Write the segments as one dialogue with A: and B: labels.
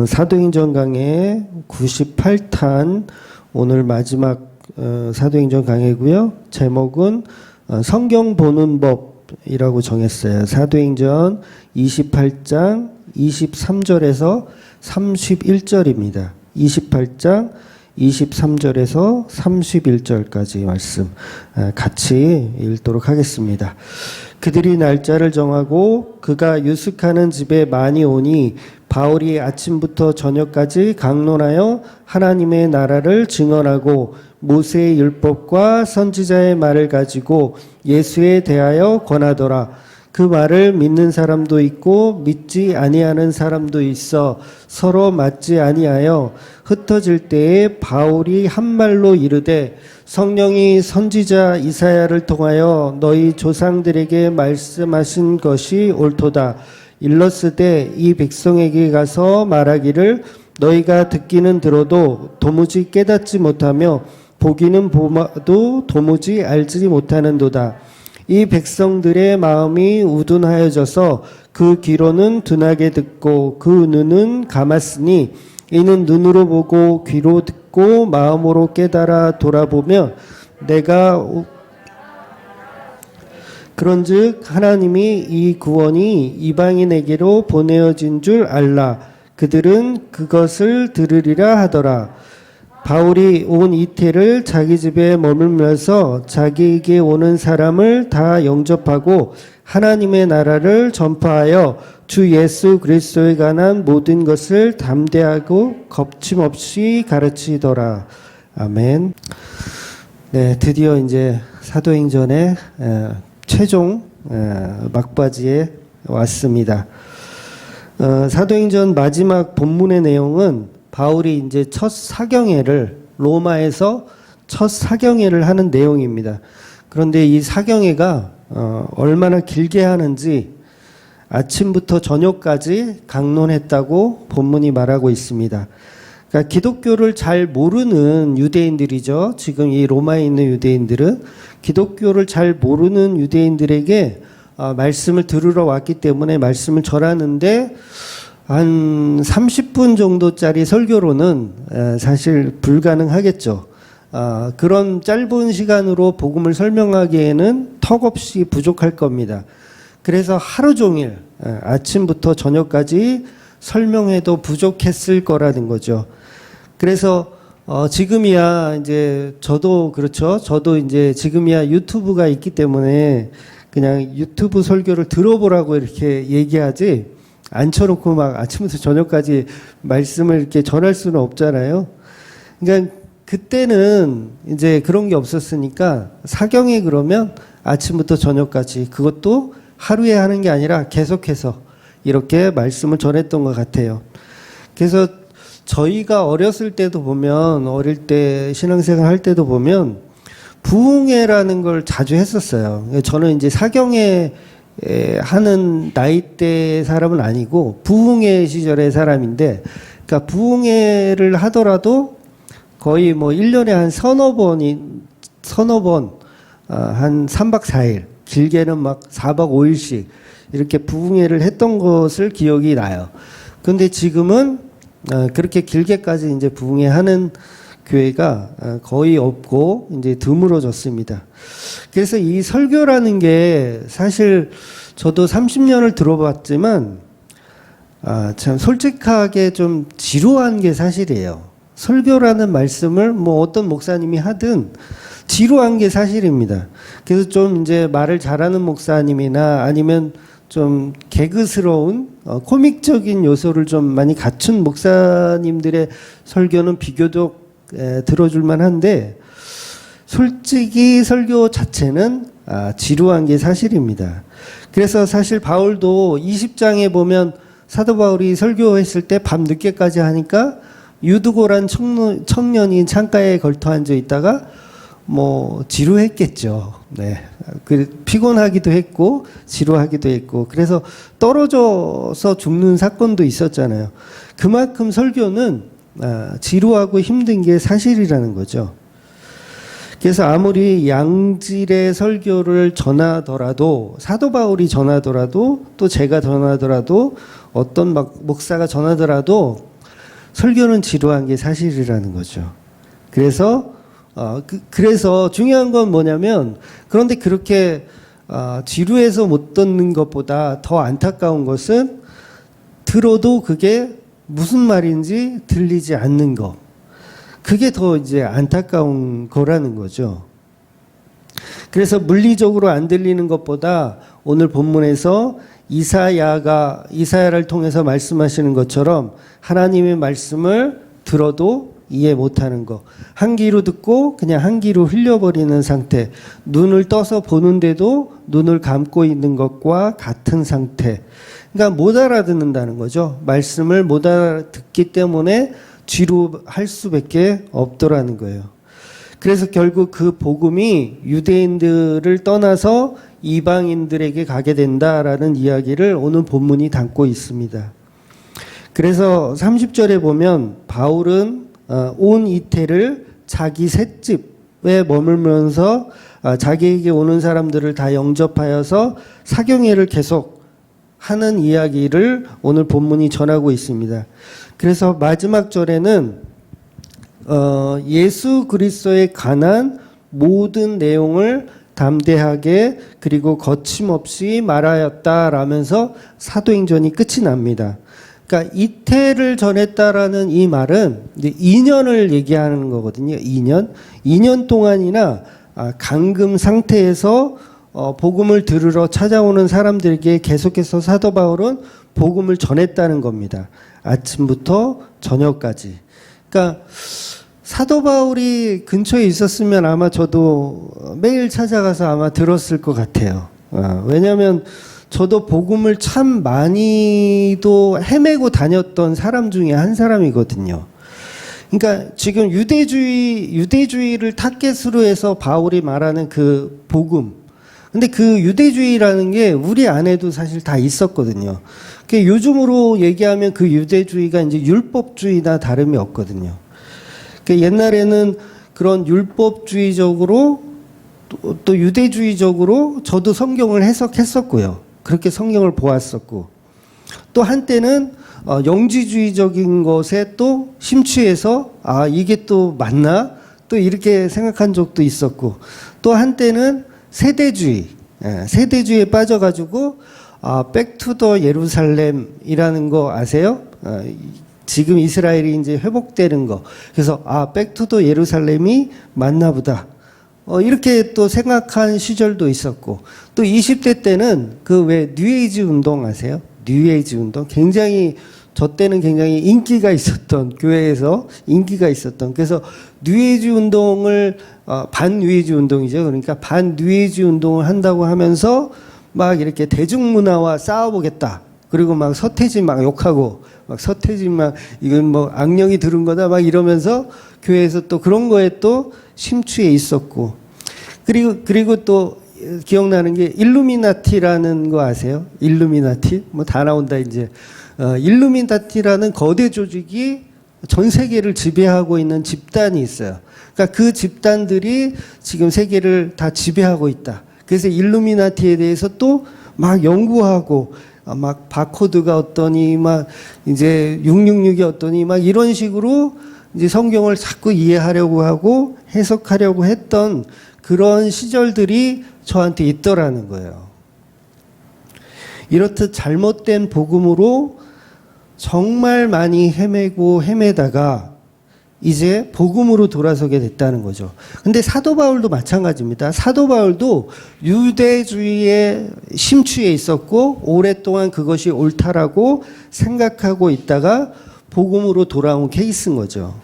A: 사도행전 강해 98탄 오늘 마지막 사도행전 강해고요. 제목은 성경 보는 법이라고 정했어요. 사도행전 28장 23절에서 31절입니다. 28장 23절에서 31절까지 말씀 같이 읽도록 하겠습니다. 그들이 날짜를 정하고 그가 유숙하는 집에 많이 오니 바울이 아침부터 저녁까지 강론하여 하나님의 나라를 증언하고 모세의 율법과 선지자의 말을 가지고 예수에 대하여 권하더라. 그 말을 믿는 사람도 있고 믿지 아니하는 사람도 있어 서로 맞지 아니하여 흩어질 때에 바울이 한 말로 이르되 성령이 선지자 이사야를 통하여 너희 조상들에게 말씀하신 것이 옳도다. 일렀으되 이 백성에게 가서 말하기를 너희가 듣기는 들어도 도무지 깨닫지 못하며 보기는 보아도 도무지 알지 못하는도다. 이 백성들의 마음이 우둔하여져서 그 귀로는 둔하게 듣고 그 눈은 감았으니 이는 눈으로 보고 귀로 듣고 마음으로 깨달아 돌아보면 내가 그런즉 하나님이 이 구원이 이방인에게로 보내어진 줄 알라. 그들은 그것을 들으리라 하더라. 바울이 온 이태를 자기 집에 머물면서 자기에게 오는 사람을 다 영접하고 하나님의 나라를 전파하여 주 예수 그리스도에 관한 모든 것을 담대하고 겁침없이 가르치더라. 아멘. 네, 드디어 이제 사도행전의 최종 막바지에 왔습니다. 사도행전 마지막 본문의 내용은 바울이 이제 첫 사경회를 로마에서 첫 사경회를 하는 내용입니다. 그런데 이 사경회가 얼마나 길게 하는지 아침부터 저녁까지 강론했다고 본문이 말하고 있습니다. 그러니까 기독교를 잘 모르는 유대인들이죠. 지금 이 로마에 있는 유대인들은 기독교를 잘 모르는 유대인들에게 말씀을 들으러 왔기 때문에 말씀을 전하는데 한 30분 정도짜리 설교로는 사실 불가능하겠죠. 그런 짧은 시간으로 복음을 설명하기에는 턱없이 부족할 겁니다. 그래서 하루 종일 아침부터 저녁까지 설명해도 부족했을 거라는 거죠. 그래서 지금이야 이제 저도 그렇죠. 저도 이제 지금이야 유튜브가 있기 때문에 그냥 유튜브 설교를 들어보라고 이렇게 얘기하지 앉혀놓고 막 아침부터 저녁까지 말씀을 이렇게 전할 수는 없잖아요. 그러니까 그때는 이제 그런 게 없었으니까 사경에 그러면 아침부터 저녁까지 그것도 하루에 하는 게 아니라 계속해서 이렇게 말씀을 전했던 것 같아요. 그래서 저희가 어렸을 때도 보면 어릴 때 신앙생활 할 때도 보면 부흥회라는 걸 자주 했었어요. 저는 이제 사경에 하는 나이대 사람은 아니고 부흥회 시절의 사람인데 그러니까 부흥회를 하더라도 거의 뭐 1년에 한 서너 번 한 3박 4일 길게는 막 4박 5일씩 이렇게 부흥회를 했던 것을 기억이 나요. 근데 지금은 그렇게 길게까지 이제 부흥회 하는 교회가 거의 없고 이제 드물어졌습니다. 그래서 이 설교라는 게 사실 저도 30년을 들어봤지만 참 솔직하게 좀 지루한 게 사실이에요. 설교라는 말씀을 뭐 어떤 목사님이 하든 지루한 게 사실입니다. 그래서 좀 이제 말을 잘하는 목사님이나 아니면 좀 개그스러운 코믹적인 요소를 좀 많이 갖춘 목사님들의 설교는 비교적 들어줄만 한데 솔직히 설교 자체는 지루한 게 사실입니다. 그래서 사실 바울도 20장에 보면 사도 바울이 설교했을 때 밤 늦게까지 하니까 유두고란 청년이 창가에 걸터 앉아 있다가 뭐 지루했겠죠. 네, 피곤하기도 했고 지루하기도 했고 그래서 떨어져서 죽는 사건도 있었잖아요. 그만큼 설교는 지루하고 힘든 게 사실이라는 거죠. 그래서 아무리 양질의 설교를 전하더라도 사도 바울이 전하더라도 또 제가 전하더라도 어떤 막 목사가 전하더라도 설교는 지루한 게 사실이라는 거죠. 그래서 중요한 건 뭐냐면, 그런데 그렇게 지루해서 못 듣는 것보다 더 안타까운 것은 들어도 그게 무슨 말인지 들리지 않는 거. 그게 더 이제 안타까운 거라는 거죠. 그래서 물리적으로 안 들리는 것보다 오늘 본문에서 이사야를 통해서 말씀하시는 것처럼 하나님의 말씀을 들어도 이해 못하는 거, 한 귀로 듣고 그냥 한 귀로 흘려버리는 상태, 눈을 떠서 보는데도 눈을 감고 있는 것과 같은 상태. 그러니까 못 알아듣는다는 거죠. 말씀을 못 알아듣기 때문에 지루할 수밖에 없더라는 거예요. 그래서 결국 그 복음이 유대인들을 떠나서 이방인들에게 가게 된다라는 이야기를 오늘 본문이 담고 있습니다. 그래서 30절에 보면 바울은 온 이태를 자기 셋집에 머물면서 자기에게 오는 사람들을 다 영접하여서 사경회를 계속 하는 이야기를 오늘 본문이 전하고 있습니다. 그래서 마지막 절에는 예수 그리스도에 관한 모든 내용을 담대하게 그리고 거침없이 말하였다라면서 사도행전이 끝이 납니다. 그러니까 이태를 전했다라는 이 말은 이제 2년을 얘기하는 거거든요. 2년 동안이나 감금 상태에서 복음을 들으러 찾아오는 사람들에게 계속해서 사도 바울은 복음을 전했다는 겁니다. 아침부터 저녁까지. 그러니까 사도 바울이 근처에 있었으면 아마 저도 매일 찾아가서 아마 들었을 것 같아요. 왜냐하면 저도 복음을 참 많이도 헤매고 다녔던 사람 중에 한 사람이거든요. 그러니까 지금 유대주의를 타겟으로 해서 바울이 말하는 그 복음. 근데 그 유대주의라는 게 우리 안에도 사실 다 있었거든요. 요즘으로 얘기하면 그 유대주의가 이제 율법주의나 다름이 없거든요. 옛날에는 그런 율법주의적으로 또 유대주의적으로 저도 성경을 해석했었고요. 그렇게 성경을 보았었고, 또 한때는 영지주의적인 것에 또 심취해서 이게 또 맞나? 또 이렇게 생각한 적도 있었고, 또 한때는 세대주의에 빠져가지고 백투더 예루살렘이라는 거 아세요? 지금 이스라엘이 이제 회복되는 거. 그래서 백투더 예루살렘이 맞나 보다. 이렇게 또 생각한 시절도 있었고, 또 20대 때는 그 왜 뉴에이지 운동 아세요? 뉴에이지 운동. 저 때는 굉장히 인기가 있었던, 교회에서 인기가 있었던. 그래서 뉴에이지 운동을, 반뉴에이지 운동이죠. 그러니까 반뉴에이지 운동을 한다고 하면서 막 이렇게 대중문화와 싸워보겠다. 그리고 막 서태지 막 욕하고, 막 서태지 막 이건 뭐 악령이 들은 거다 막 이러면서 교회에서 또 그런 거에 또 심취해 있었고, 그리고 또 기억나는 게 일루미나티라는 거 아세요? 일루미나티? 뭐 다 나온다 이제. 일루미나티라는 거대 조직이 전 세계를 지배하고 있는 집단이 있어요. 그러니까 그 집단들이 지금 세계를 다 지배하고 있다. 그래서 일루미나티에 대해서 또 막 연구하고, 막 바코드가 어떠니, 막 이제 666이 어떠니, 막 이런 식으로 이제 성경을 자꾸 이해하려고 하고 해석하려고 했던 그런 시절들이 저한테 있더라는 거예요. 이렇듯 잘못된 복음으로 정말 많이 헤매다가 이제 복음으로 돌아서게 됐다는 거죠. 근데 사도 바울도 마찬가지입니다. 사도 바울도 유대주의에 심취해 있었고 오랫동안 그것이 옳다라고 생각하고 있다가 복음으로 돌아온 케이스인 거죠.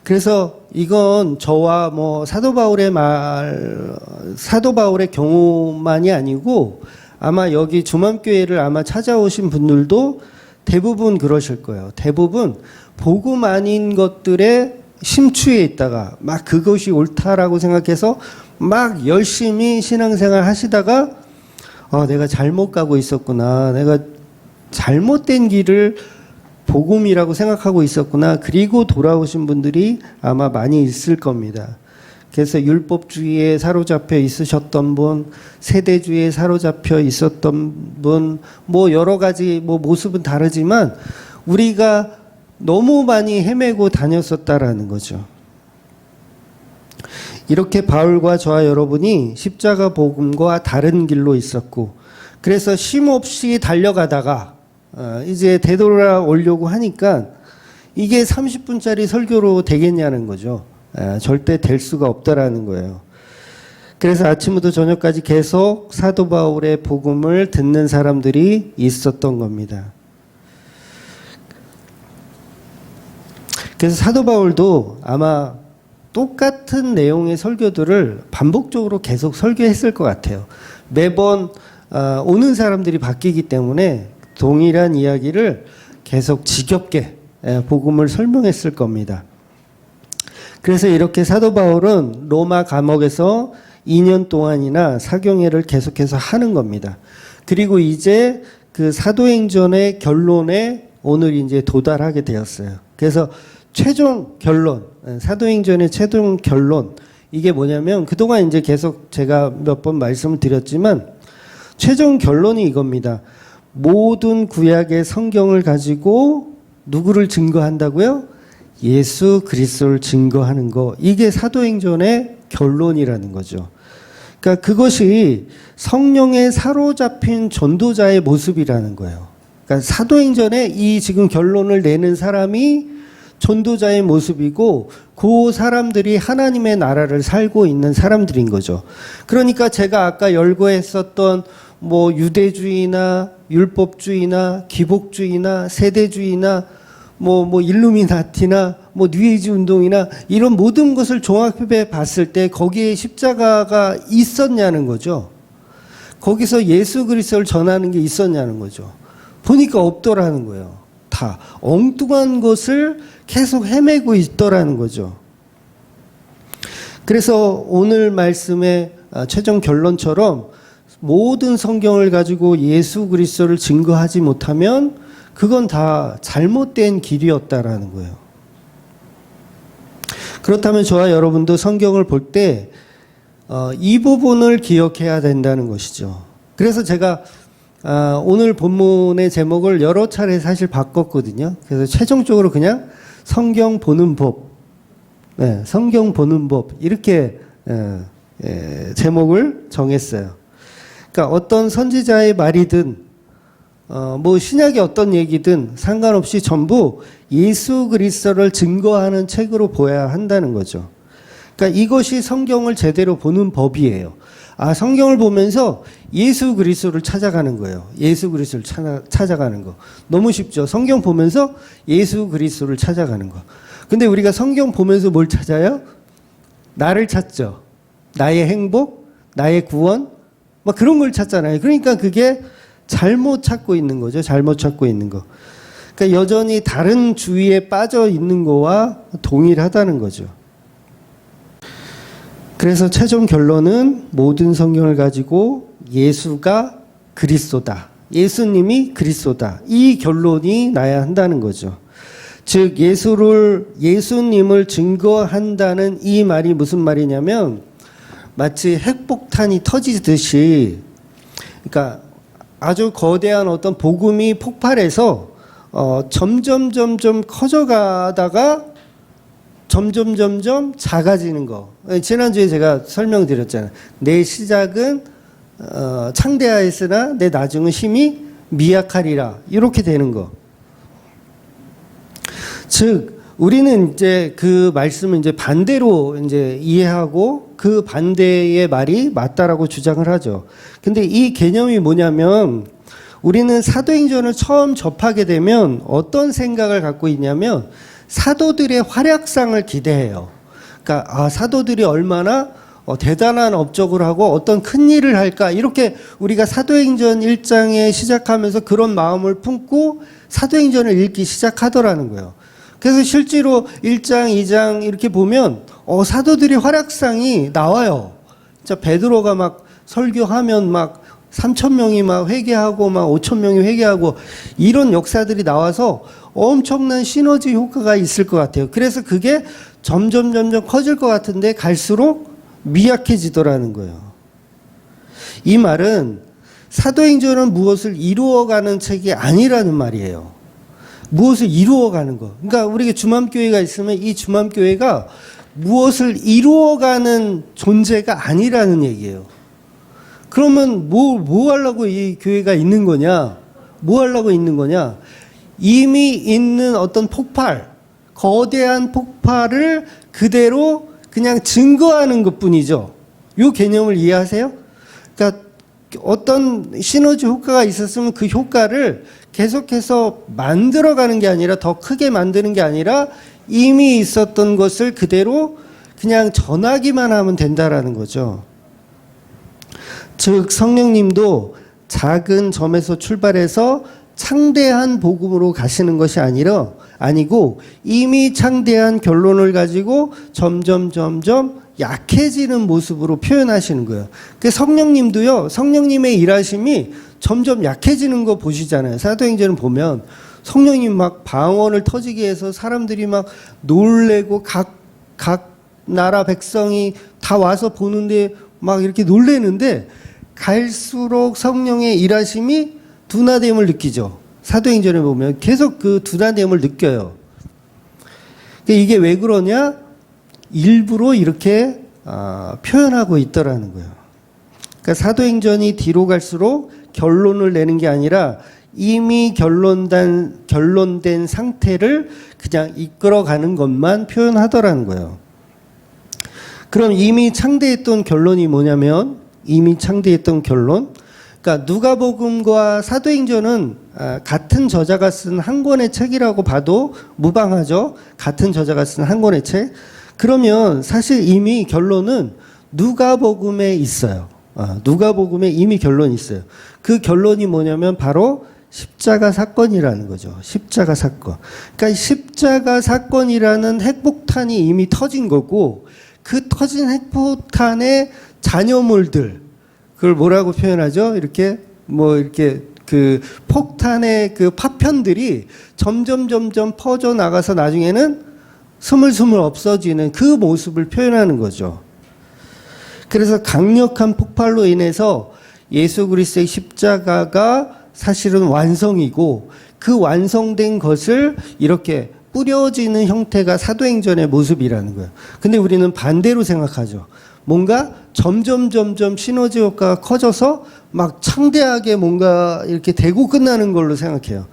A: 그래서 이건 저와 뭐 사도 바울의 경우만이 아니고 아마 여기 주맘교회를 아마 찾아오신 분들도 대부분 그러실 거예요. 대부분 복음 아닌 것들에 심취해 있다가 막 그것이 옳다라고 생각해서 막 열심히 신앙생활 하시다가 내가 잘못 가고 있었구나. 내가 잘못된 길을 복음이라고 생각하고 있었구나. 그리고 돌아오신 분들이 아마 많이 있을 겁니다. 그래서 율법주의에 사로잡혀 있으셨던 분, 세대주의에 사로잡혀 있었던 분, 뭐 여러 가지 뭐 모습은 다르지만 우리가 너무 많이 헤매고 다녔었다라는 거죠. 이렇게 바울과 저와 여러분이 십자가 복음과 다른 길로 있었고, 그래서 쉼없이 달려가다가 이제 되돌아오려고 하니까 이게 30분짜리 설교로 되겠냐는 거죠. 절대 될 수가 없다라는 거예요. 그래서 아침부터 저녁까지 계속 사도 바울의 복음을 듣는 사람들이 있었던 겁니다. 그래서 사도 바울도 아마 똑같은 내용의 설교들을 반복적으로 계속 설교했을 것 같아요. 매번 오는 사람들이 바뀌기 때문에 동일한 이야기를 계속 지겹게 복음을 설명했을 겁니다. 그래서 이렇게 사도 바울은 로마 감옥에서 2년 동안이나 사경회를 계속해서 하는 겁니다. 그리고 이제 그 사도행전의 결론에 오늘 이제 도달하게 되었어요. 그래서 최종 결론, 사도행전의 최종 결론, 이게 뭐냐면 그동안 이제 계속 제가 몇 번 말씀을 드렸지만 최종 결론이 이겁니다. 모든 구약의 성경을 가지고 누구를 증거한다고요? 예수 그리스도를 증거하는 거. 이게 사도행전의 결론이라는 거죠. 그러니까 그것이 성령에 사로잡힌 전도자의 모습이라는 거예요. 그러니까 사도행전에 이 지금 결론을 내는 사람이 전도자의 모습이고 그 사람들이 하나님의 나라를 살고 있는 사람들인 거죠. 그러니까 제가 아까 열거했었던 뭐 유대주의나 율법주의나 기복주의나 세대주의나 뭐 일루미나티나 뭐 뉴에이지 운동이나 이런 모든 것을 종합해 봤을 때 거기에 십자가가 있었냐는 거죠. 거기서 예수 그리스도를 전하는 게 있었냐는 거죠. 보니까 없더라는 거예요. 다 엉뚱한 것을 계속 헤매고 있더라는 거죠. 그래서 오늘 말씀의 최종 결론처럼 모든 성경을 가지고 예수 그리스도를 증거하지 못하면 그건 다 잘못된 길이었다라는 거예요. 그렇다면 저와 여러분도 성경을 볼 때 이 부분을 기억해야 된다는 것이죠. 그래서 제가 오늘 본문의 제목을 여러 차례 사실 바꿨거든요. 그래서 최종적으로 그냥 성경 보는 법, 성경 보는 법 이렇게 제목을 정했어요. 그러니까 어떤 선지자의 말이든 뭐 신약의 어떤 얘기든 상관없이 전부 예수 그리스도를 증거하는 책으로 보아야 한다는 거죠. 그러니까 이것이 성경을 제대로 보는 법이에요. 성경을 보면서 예수 그리스도를 찾아가는 거예요. 예수 그리스도를 찾아가는 거. 너무 쉽죠. 성경 보면서 예수 그리스도를 찾아가는 거. 근데 우리가 성경 보면서 뭘 찾아요? 나를 찾죠. 나의 행복, 나의 구원, 막 그런 걸 찾잖아요. 그러니까 그게 잘못 찾고 있는 거죠. 잘못 찾고 있는 거. 그러니까 여전히 다른 주의에 빠져 있는 거와 동일하다는 거죠. 그래서 최종 결론은 모든 성경을 가지고 예수가 그리스도다. 예수님이 그리스도다. 이 결론이 나야 한다는 거죠. 즉 예수님을 증거한다는 이 말이 무슨 말이냐면 마치 핵폭탄이 터지듯이, 그러니까 아주 거대한 어떤 복음이 폭발해서 점점 커져가다가 점점 작아지는 거. 지난주에 제가 설명드렸잖아요. 내 시작은 창대하였으나 내 나중은 힘이 미약하리라. 이렇게 되는 거. 즉 우리는 이제 그 말씀을 이제 반대로 이제 이해하고 그 반대의 말이 맞다라고 주장을 하죠. 근데 이 개념이 뭐냐면 우리는 사도행전을 처음 접하게 되면 어떤 생각을 갖고 있냐면 사도들의 활약상을 기대해요. 그러니까 사도들이 얼마나 대단한 업적을 하고 어떤 큰 일을 할까, 이렇게 우리가 사도행전 1장에 시작하면서 그런 마음을 품고 사도행전을 읽기 시작하더라는 거예요. 그래서 실제로 1장, 2장 이렇게 보면 사도들의 활약상이 나와요. 진짜 베드로가 막 설교하면 막 3,000명이 막 회개하고 막 5,000명이 회개하고 이런 역사들이 나와서 엄청난 시너지 효과가 있을 것 같아요. 그래서 그게 점점 커질 것 같은데 갈수록 미약해지더라는 거예요. 이 말은 사도행전은 무엇을 이루어가는 책이 아니라는 말이에요. 무엇을 이루어가는 거. 그러니까 우리가 주맘교회가 있으면 이 주맘교회가 무엇을 이루어가는 존재가 아니라는 얘기예요. 그러면 뭐 하려고 이 교회가 있는 거냐? 뭐 하려고 있는 거냐? 이미 있는 어떤 폭발, 거대한 폭발을 그대로 그냥 증거하는 것 뿐이죠. 이 개념을 이해하세요? 그러니까 어떤 시너지 효과가 있었으면 그 효과를 계속해서 만들어가는 게 아니라 더 크게 만드는 게 아니라 이미 있었던 것을 그대로 그냥 전하기만 하면 된다라는 거죠. 즉 성령님도 작은 점에서 출발해서 창대한 복음으로 가시는 것이 아니고 이미 창대한 결론을 가지고 점점 약해지는 모습으로 표현하시는 거예요. 그 성령님도요, 성령님의 일하심이 점점 약해지는 거 보시잖아요. 사도행전을 보면 성령님 막 방언을 터지게 해서 사람들이 막 놀래고 각 나라 백성이 다 와서 보는데 막 이렇게 놀래는데 갈수록 성령의 일하심이 둔화됨을 느끼죠. 사도행전에 보면 계속 그 둔화됨을 느껴요. 이게 왜 그러냐? 일부러 이렇게 표현하고 있더라는 거예요. 그러니까 사도행전이 뒤로 갈수록 결론을 내는 게 아니라 이미 결론된 상태를 그냥 이끌어가는 것만 표현하더라는 거예요. 그럼 이미 창대했던 결론이 뭐냐면 이미 창대했던 결론, 그러니까 누가복음과 사도행전은 같은 저자가 쓴 한 권의 책이라고 봐도 무방하죠. 같은 저자가 쓴 한 권의 책. 그러면 사실 이미 결론은 누가복음에 있어요. 누가복음에 이미 결론이 있어요. 그 결론이 뭐냐면 바로 십자가 사건이라는 거죠. 십자가 사건. 그러니까 십자가 사건이라는 핵폭탄이 이미 터진 거고 그 터진 핵폭탄의 잔여물들, 그걸 뭐라고 표현하죠? 이렇게 그 폭탄의 그 파편들이 점점 퍼져 나가서 나중에는 스물스물 없어지는 그 모습을 표현하는 거죠. 그래서 강력한 폭발로 인해서 예수 그리스도의 십자가가 사실은 완성이고 그 완성된 것을 이렇게 뿌려지는 형태가 사도행전의 모습이라는 거예요. 근데 우리는 반대로 생각하죠. 뭔가 점점 시너지 효과가 커져서 막 창대하게 뭔가 이렇게 되고 끝나는 걸로 생각해요.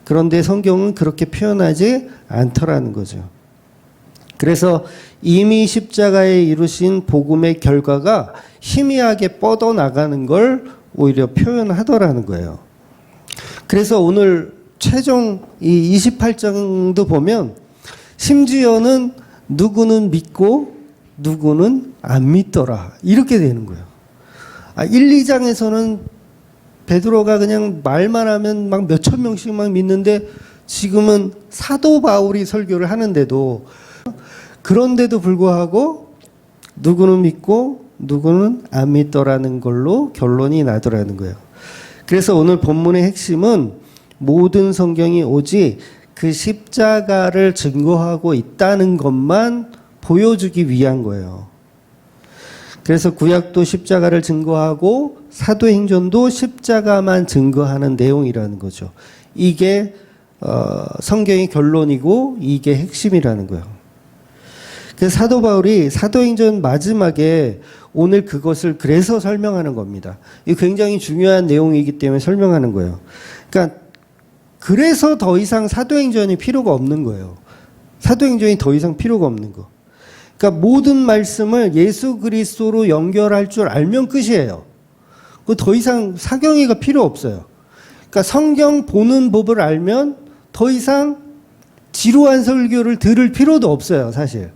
A: 그런데 성경은 그렇게 표현하지 않더라는 거죠. 그래서 이미 십자가에 이루신 복음의 결과가 희미하게 뻗어나가는 걸 오히려 표현하더라는 거예요. 그래서 오늘 최종 이 28장도 보면 심지어는 누구는 믿고 누구는 안 믿더라 이렇게 되는 거예요. 1, 2장에서는 베드로가 그냥 말만 하면 막 몇천 명씩 막 믿는데 지금은 사도 바울이 설교를 하는데도 그런데도 불구하고 누구는 믿고 누구는 안 믿더라는 걸로 결론이 나더라는 거예요. 그래서 오늘 본문의 핵심은 모든 성경이 오직 그 십자가를 증거하고 있다는 것만 보여주기 위한 거예요. 그래서 구약도 십자가를 증거하고 사도행전도 십자가만 증거하는 내용이라는 거죠. 이게 성경의 결론이고 이게 핵심이라는 거예요. 그래서 사도 바울이 사도행전 마지막에 오늘 그것을 그래서 설명하는 겁니다. 이 굉장히 중요한 내용이기 때문에 설명하는 거예요. 그러니까 그래서 더 이상 사도행전이 필요가 없는 거예요. 사도행전이 더 이상 필요가 없는 거. 그러니까 모든 말씀을 예수 그리스도로 연결할 줄 알면 끝이에요. 더 이상 사경이가 필요 없어요. 그러니까 성경 보는 법을 알면 더 이상 지루한 설교를 들을 필요도 없어요, 사실.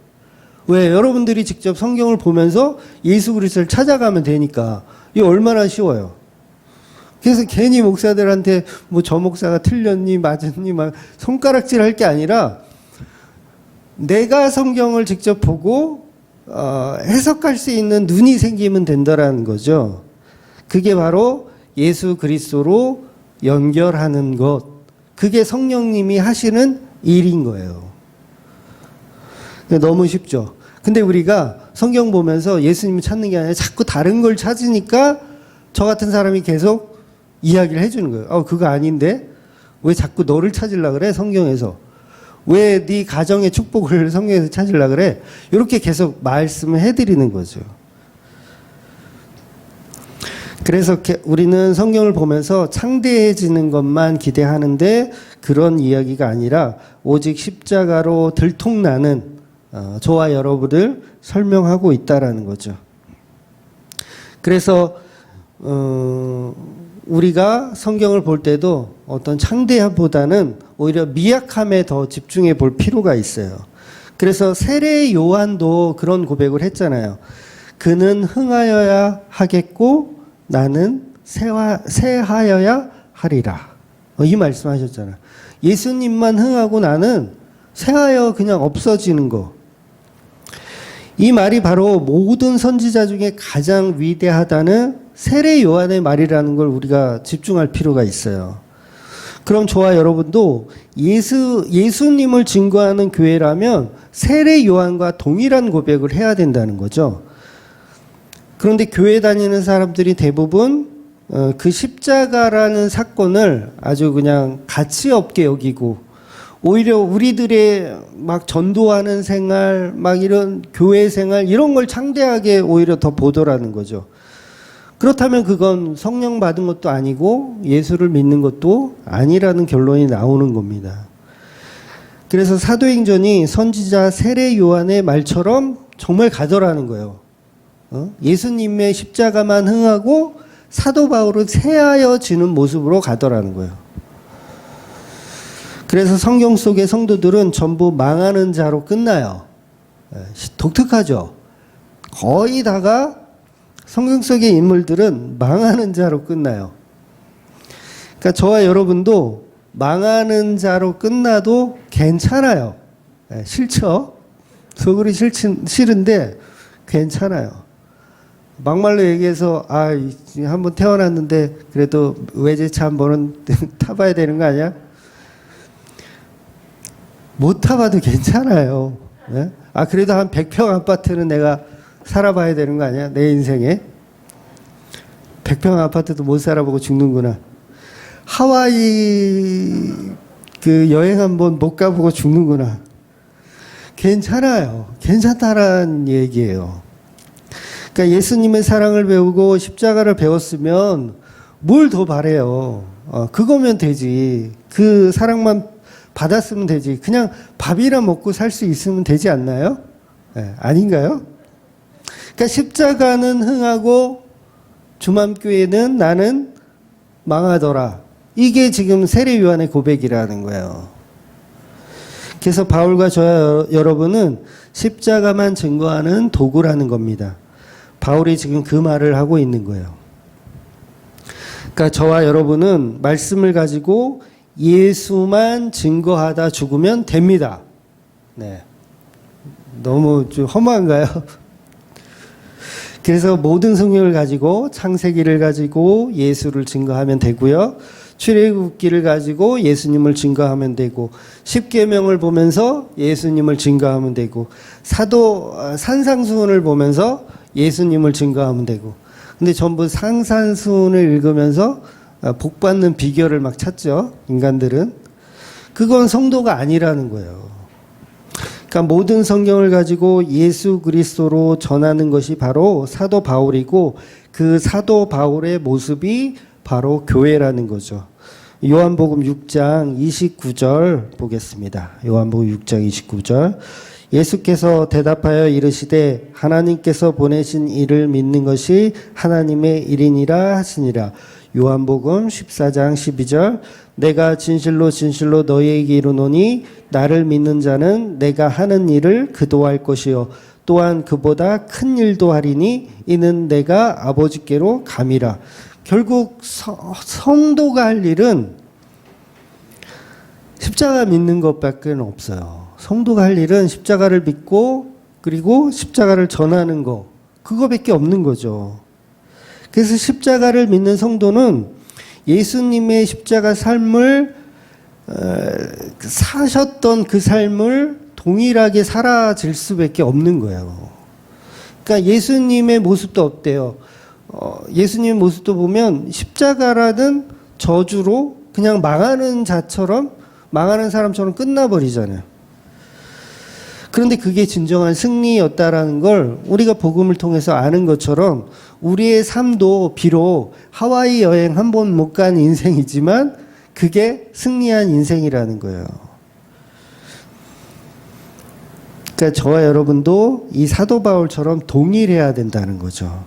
A: 왜? 여러분들이 직접 성경을 보면서 예수 그리스도를 찾아가면 되니까. 이게 얼마나 쉬워요. 그래서 괜히 목사들한테 뭐 저 목사가 틀렸니 맞았니 막 손가락질 할 게 아니라 내가 성경을 직접 보고 해석할 수 있는 눈이 생기면 된다라는 거죠. 그게 바로 예수 그리스도로 연결하는 것. 그게 성령님이 하시는 일인 거예요. 너무 쉽죠. 근데 우리가 성경 보면서 예수님을 찾는 게 아니라 자꾸 다른 걸 찾으니까 저 같은 사람이 계속 이야기를 해주는 거예요. 그거 아닌데? 왜 자꾸 너를 찾으려고 그래? 성경에서. 왜 네 가정의 축복을 성경에서 찾으려고 그래? 이렇게 계속 말씀을 해드리는 거죠. 그래서 우리는 성경을 보면서 창대해지는 것만 기대하는데 그런 이야기가 아니라 오직 십자가로 들통나는 저와 여러분을 설명하고 있다라는 거죠. 그래서 우리가 성경을 볼 때도 어떤 창대함보다는 오히려 미약함에 더 집중해 볼 필요가 있어요. 그래서 세례 요한도 그런 고백을 했잖아요. 그는 흥하여야 하겠고 나는 쇠하여야 하리라. 이 말씀하셨잖아요. 예수님만 흥하고 나는 쇠하여 그냥 없어지는 거. 이 말이 바로 모든 선지자 중에 가장 위대하다는 세례 요한의 말이라는 걸 우리가 집중할 필요가 있어요. 그럼 저와 여러분도 예수님을 증거하는 교회라면 세례 요한과 동일한 고백을 해야 된다는 거죠. 그런데 교회 다니는 사람들이 대부분 그 십자가라는 사건을 아주 그냥 가치 없게 여기고 오히려 우리들의 막 전도하는 생활, 막 이런 교회 생활 이런 걸 창대하게 오히려 더 보더라는 거죠. 그렇다면 그건 성령 받은 것도 아니고 예수를 믿는 것도 아니라는 결론이 나오는 겁니다. 그래서 사도행전이 선지자 세례 요한의 말처럼 정말 가더라는 거예요. 예수님의 십자가만 흥하고 사도 바울은 쇠하여지는 모습으로 가더라는 거예요. 그래서 성경 속의 성도들은 전부 망하는 자로 끝나요. 독특하죠? 거의 다가 성경 속의 인물들은 망하는 자로 끝나요. 그러니까 저와 여러분도 망하는 자로 끝나도 괜찮아요. 싫죠? 속으로 싫은데 괜찮아요. 막말로 얘기해서 한번 태어났는데 그래도 외제차 한 번은 타봐야 되는 거 아니야? 못 타봐도 괜찮아요. 네? 그래도 한 100평 아파트는 내가 살아봐야 되는 거 아니야? 내 인생에. 100평 아파트도 못 살아보고 죽는구나. 하와이 그 여행 한번 못 가보고 죽는구나. 괜찮아요. 괜찮다라는 얘기예요. 그러니까 예수님의 사랑을 배우고 십자가를 배웠으면 뭘 더 바래요. 그거면 되지. 그 사랑만 받았으면 되지. 그냥 밥이나 먹고 살 수 있으면 되지 않나요? 아닌가요? 그러니까 십자가는 흥하고 주맘교회는 나는 망하더라. 이게 지금 세례 요한의 고백이라는 거예요. 그래서 바울과 저와 여러분은 십자가만 증거하는 도구라는 겁니다. 바울이 지금 그 말을 하고 있는 거예요. 그러니까 저와 여러분은 말씀을 가지고 예수만 증거하다 죽으면 됩니다. 네. 너무 좀 허무한가요? 그래서 모든 성경을 가지고 창세기를 가지고 예수를 증거하면 되고요. 출애굽기를 가지고 예수님을 증거하면 되고 십계명을 보면서 예수님을 증거하면 되고 산상수훈을 보면서 예수님을 증거하면 되고 근데 전부 산상수훈을 읽으면서 복 받는 비결을 막 찾죠. 인간들은. 그건 성도가 아니라는 거예요. 그러니까 모든 성경을 가지고 예수 그리스도로 전하는 것이 바로 사도 바울이고 그 사도 바울의 모습이 바로 교회라는 거죠. 요한복음 6장 29절 보겠습니다. 요한복음 6장 29절. 예수께서 대답하여 이르시되 하나님께서 보내신 이를 믿는 것이 하나님의 일이니라 하시니라. 요한복음 14장 12절. 내가 진실로 진실로 너희에게 이르노니 나를 믿는 자는 내가 하는 일을 그도 할 것이요 또한 그보다 큰 일도 하리니 이는 내가 아버지께로 감이라. 결국 성도가 할 일은 십자가 믿는 것밖에 없어요. 성도가 할 일은 십자가를 믿고 그리고 십자가를 전하는 거 그거밖에 없는 거죠. 그래서 십자가를 믿는 성도는 예수님의 십자가 삶을 사셨던 그 삶을 동일하게 살아질 수밖에 없는 거예요. 그러니까 예수님의 모습도 없대요. 예수님의 모습도 보면 십자가라는 저주로 그냥 망하는 자처럼, 망하는 사람처럼 끝나버리잖아요. 그런데 그게 진정한 승리였다라는 걸 우리가 복음을 통해서 아는 것처럼 우리의 삶도 비록 하와이 여행 한 번 못 간 인생이지만 그게 승리한 인생이라는 거예요. 그러니까 저와 여러분도 이 사도 바울처럼 동일해야 된다는 거죠.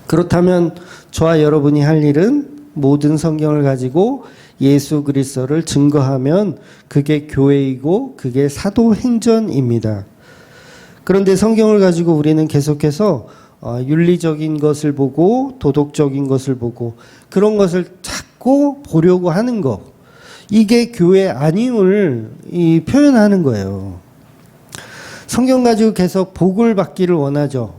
A: 그렇다면 저와 여러분이 할 일은 모든 성경을 가지고 예수 그리스도를 증거하면 그게 교회이고 그게 사도행전입니다. 그런데 성경을 가지고 우리는 계속해서 윤리적인 것을 보고 도덕적인 것을 보고 그런 것을 자꾸 보려고 하는 것, 이게 교회 아님을 표현하는 거예요. 성경 가지고 계속 복을 받기를 원하죠.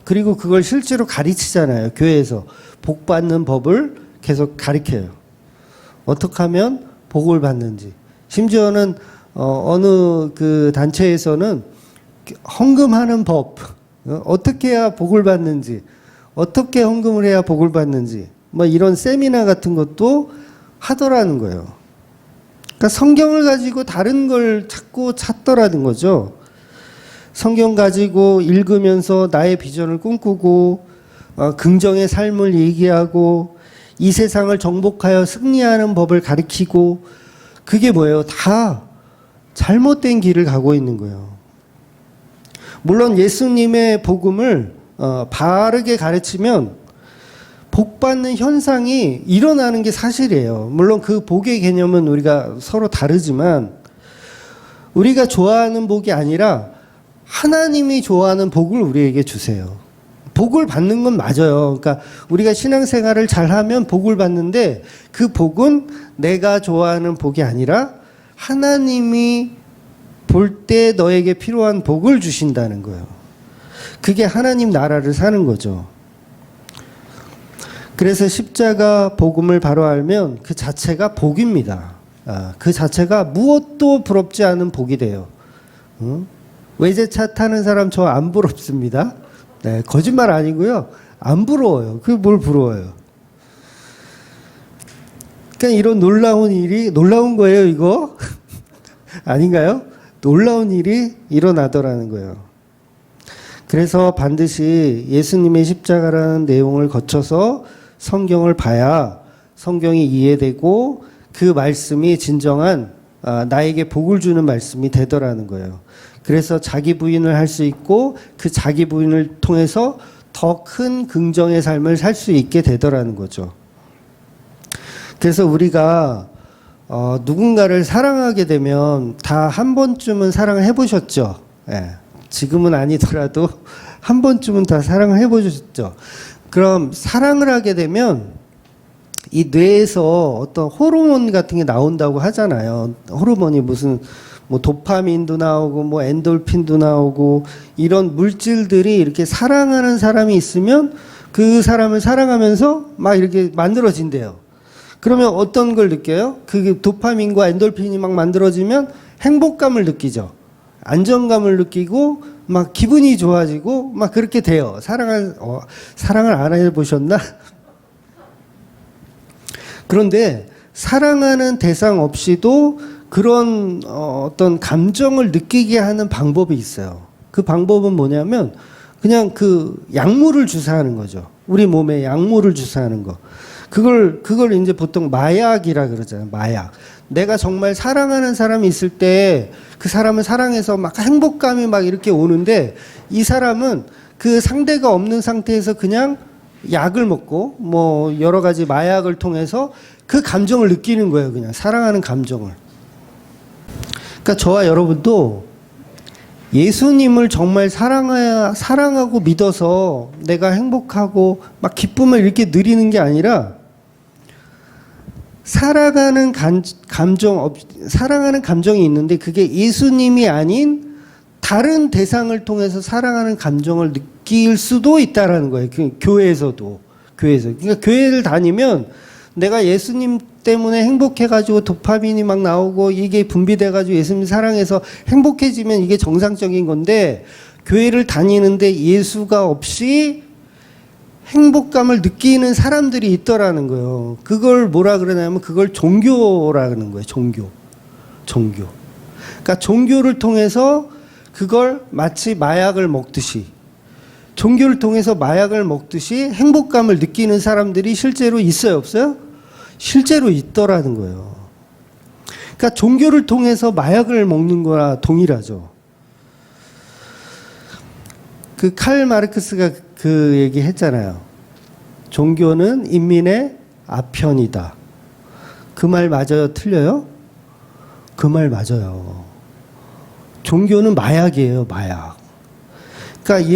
A: 그리고 그걸 실제로 가르치잖아요. 교회에서 복 받는 법을 계속 가르쳐요. 어떻게 하면 복을 받는지. 심지어는 어느 그 단체에서는 헌금하는 법, 어떻게 해야 복을 받는지, 어떻게 헌금을 해야 복을 받는지, 뭐 이런 세미나 같은 것도 하더라는 거예요. 그러니까 성경을 가지고 다른 걸 자꾸 찾더라는 거죠. 성경 가지고 읽으면서 나의 비전을 꿈꾸고 긍정의 삶을 얘기하고 이 세상을 정복하여 승리하는 법을 가르치고, 그게 뭐예요? 다 잘못된 길을 가고 있는 거예요. 물론 예수님의 복음을 바르게 가르치면 복받는 현상이 일어나는 게 사실이에요. 물론 그 복의 개념은 우리가 서로 다르지만 우리가 좋아하는 복이 아니라 하나님이 좋아하는 복을 우리에게 주세요. 복을 받는 건 맞아요. 그러니까 우리가 신앙생활을 잘하면 복을 받는데 그 복은 내가 좋아하는 복이 아니라 하나님이 볼 때 너에게 필요한 복을 주신다는 거예요. 그게 하나님 나라를 사는 거죠. 그래서 십자가 복음을 바로 알면 그 자체가 복입니다. 그 자체가 무엇도 부럽지 않은 복이 돼요. 외제차 타는 사람 저 안 부럽습니다. 네, 거짓말 아니고요. 안 부러워요. 그게 뭘 부러워요. 그러니까 이런 놀라운 일이, 놀라운 거예요, 이거? 아닌가요? 놀라운 일이 일어나더라는 거예요. 그래서 반드시 예수님의 십자가라는 내용을 거쳐서 성경을 봐야 성경이 이해되고 그 말씀이 진정한 나에게 복을 주는 말씀이 되더라는 거예요. 그래서 자기 부인을 할 수 있고 그 자기 부인을 통해서 더 큰 긍정의 삶을 살 수 있게 되더라는 거죠. 그래서 우리가 누군가를 사랑하게 되면 다 한 번쯤은 사랑을 해보셨죠. 예. 지금은 아니더라도 한 번쯤은 다 사랑을 해보셨죠. 그럼 사랑을 하게 되면 이 뇌에서 어떤 호르몬 같은 게 나온다고 하잖아요. 호르몬이 무슨 뭐 도파민도 나오고 뭐 엔돌핀도 나오고 이런 물질들이 이렇게 사랑하는 사람이 있으면 그 사람을 사랑하면서 막 이렇게 만들어진대요. 그러면 어떤 걸 느껴요? 그게 도파민과 엔돌핀이 막 만들어지면 행복감을 느끼죠. 안정감을 느끼고 막 기분이 좋아지고 막 그렇게 돼요. 사랑을 안 해보셨나? 그런데 사랑하는 대상 없이도 그런 어떤 감정을 느끼게 하는 방법이 있어요. 그 방법은 뭐냐면 그냥 그 약물을 주사하는 거죠. 우리 몸에 약물을 주사하는 거. 그걸 이제 보통 마약이라 그러잖아요. 마약. 내가 정말 사랑하는 사람이 있을 때 그 사람을 사랑해서 막 행복감이 막 이렇게 오는데 이 사람은 그 상대가 없는 상태에서 그냥 약을 먹고 뭐 여러 가지 마약을 통해서 그 감정을 느끼는 거예요. 그냥 사랑하는 감정을. 그러니까 저와 여러분도 예수님을 정말 사랑하고 믿어서 내가 행복하고 막 기쁨을 이렇게 누리는 게 아니라 사랑하는 감정이 있는데 그게 예수님이 아닌 다른 대상을 통해서 사랑하는 감정을 느낄 수도 있다라는 거예요. 교회에서도. 그러니까 교회를 다니면 내가 예수님 때문에 행복해가지고 도파민이 막 나오고 이게 분비돼가지고 예수님 사랑해서 행복해지면 이게 정상적인 건데, 교회를 다니는데 예수가 없이 행복감을 느끼는 사람들이 있더라는 거예요. 그걸 뭐라 그러냐면 그걸 종교라는 거예요. 종교. 그러니까 종교를 통해서 그걸 마치 마약을 먹듯이, 종교를 통해서 마약을 먹듯이 행복감을 느끼는 사람들이 실제로 있어요, 없어요? 실제로 있더라는 거예요. 그러니까 종교를 통해서 마약을 먹는 거랑 동일하죠. 그 칼 마르크스가 그 얘기 했잖아요. 종교는 인민의 아편이다. 그 말 맞아요? 틀려요? 그 말 맞아요. 종교는 마약이에요, 마약. 그러니까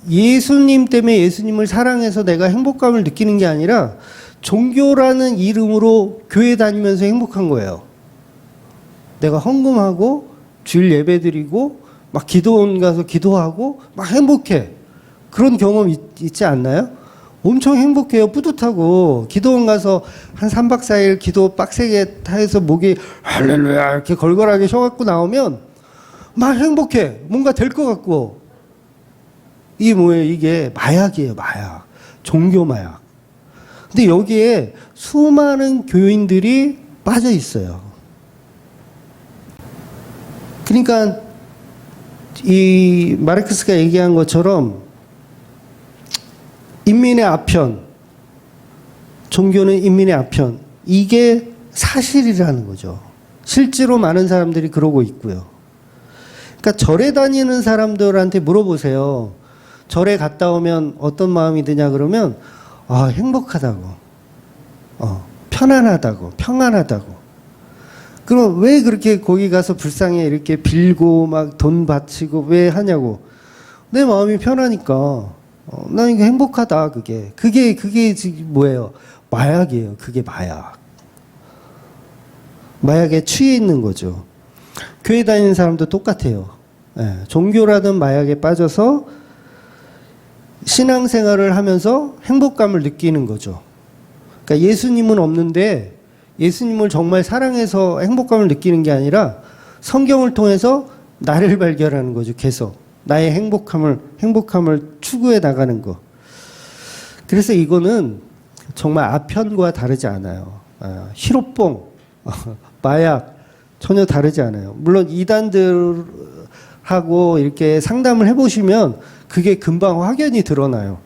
A: 예수님 때문에 예수님을 사랑해서 내가 행복감을 느끼는 게 아니라 종교라는 이름으로 교회 다니면서 행복한 거예요. 내가 헌금하고 주일 예배 드리고 막 기도원 가서 기도하고 막 행복해. 그런 경험 있지 않나요? 엄청 행복해요. 뿌듯하고 기도원 가서 한 3박 4일 기도 빡세게 해서 목이 할렐루야 이렇게 걸걸하게 쉬어갖고 나오면 막 행복해. 뭔가 될 것 같고. 이게 뭐예요? 이게 마약이에요. 마약. 종교 마약. 근데 여기에 수많은 교인들이 빠져 있어요. 그러니까 이 마르크스가 얘기한 것처럼 인민의 아편, 종교는 인민의 아편, 이게 사실이라는 거죠. 실제로 많은 사람들이 그러고 있고요. 그러니까 절에 다니는 사람들한테 물어보세요. 절에 갔다 오면 어떤 마음이 드냐 그러면 행복하다고, 편안하다고, 평안하다고. 그럼 왜 그렇게 거기 가서 불쌍해 이렇게 빌고 막 돈 바치고 왜 하냐고. 내 마음이 편하니까. 난 이게 행복하다. 그게 지금 뭐예요? 마약이에요. 그게 마약. 마약에 취해 있는 거죠. 교회 다니는 사람도 똑같아요. 예, 종교라든 마약에 빠져서 신앙생활을 하면서 행복감을 느끼는 거죠. 그러니까 예수님은 없는데 예수님을 정말 사랑해서 행복감을 느끼는 게 아니라 성경을 통해서 나를 발견하는 거죠. 계속 나의 행복함을 추구해 나가는 거. 그래서 이거는 정말 아편과 다르지 않아요. 희로뽕, 마약 전혀 다르지 않아요. 물론 이단들하고 이렇게 상담을 해보시면 그게 금방 확연히 드러나요.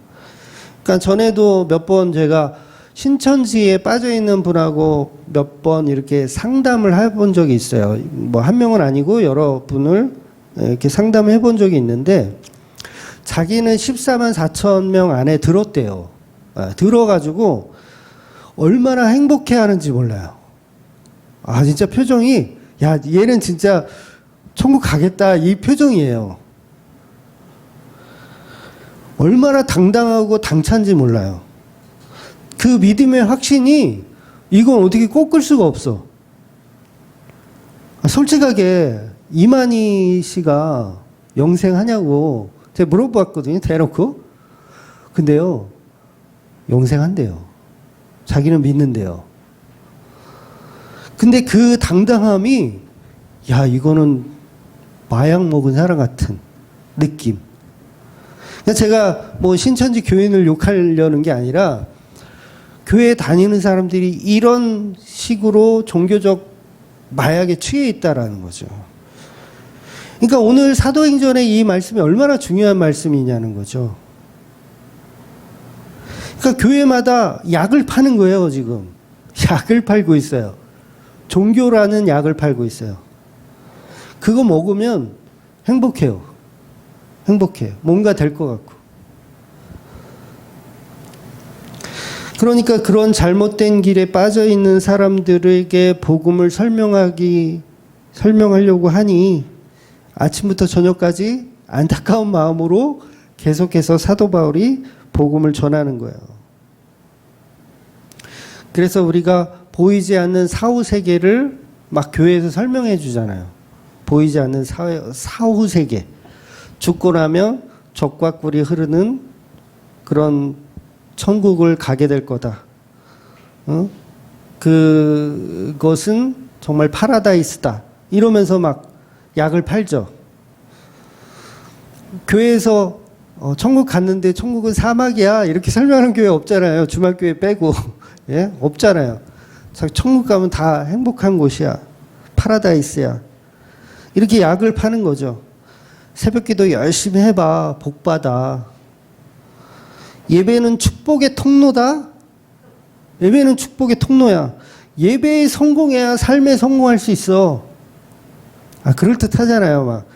A: 그러니까 전에도 몇 번 제가 신천지에 빠져 있는 분하고 몇 번 이렇게 상담을 해본 적이 있어요. 뭐 한 명은 아니고 여러 분을 이렇게 상담을 해본 적이 있는데 자기는 14만 4천 명 안에 들었대요. 들어가지고 얼마나 행복해 하는지 몰라요. 진짜 표정이, 야, 얘는 진짜 천국 가겠다, 이 표정이에요. 얼마나 당당하고 당찬지 몰라요. 그 믿음의 확신이 이건 어떻게 꺾을 수가 없어. 솔직하게 이만희 씨가 영생하냐고 제가 물어봤거든요. 대놓고. 근데요, 영생한대요. 자기는 믿는데요. 근데 그 당당함이, 야, 이거는 마약 먹은 사람 같은 느낌. 그러니까 제가 뭐 신천지 교인을 욕하려는 게 아니라 교회에 다니는 사람들이 이런 식으로 종교적 마약에 취해 있다라는 거죠. 그러니까 오늘 사도행전의 이 말씀이 얼마나 중요한 말씀이냐는 거죠. 그러니까 교회마다 약을 파는 거예요, 지금. 약을 팔고 있어요. 종교라는 약을 팔고 있어요. 그거 먹으면 행복해요. 행복해요. 뭔가 될 것 같고. 그러니까 그런 잘못된 길에 빠져 있는 사람들에게 복음을 설명하려고 하니 아침부터 저녁까지 안타까운 마음으로 계속해서 사도 바울이 복음을 전하는 거예요. 그래서 우리가 보이지 않는 사후 세계를 막 교회에서 설명해 주잖아요. 보이지 않는 사후 세계. 죽고 나면 젖과 꿀이 흐르는 그런 천국을 가게 될 거다. 그것은 정말 파라다이스다. 이러면서 막 약을 팔죠. 교회에서 천국 갔는데 천국은 사막이야. 이렇게 설명하는 교회 없잖아요. 주말교회 빼고. 예? 없잖아요. 천국 가면 다 행복한 곳이야. 파라다이스야. 이렇게 약을 파는 거죠. 새벽기도 열심히 해봐. 복받아. 예배는 축복의 통로다? 예배는 축복의 통로야. 예배에 성공해야 삶에 성공할 수 있어. 그럴듯하잖아요. 막.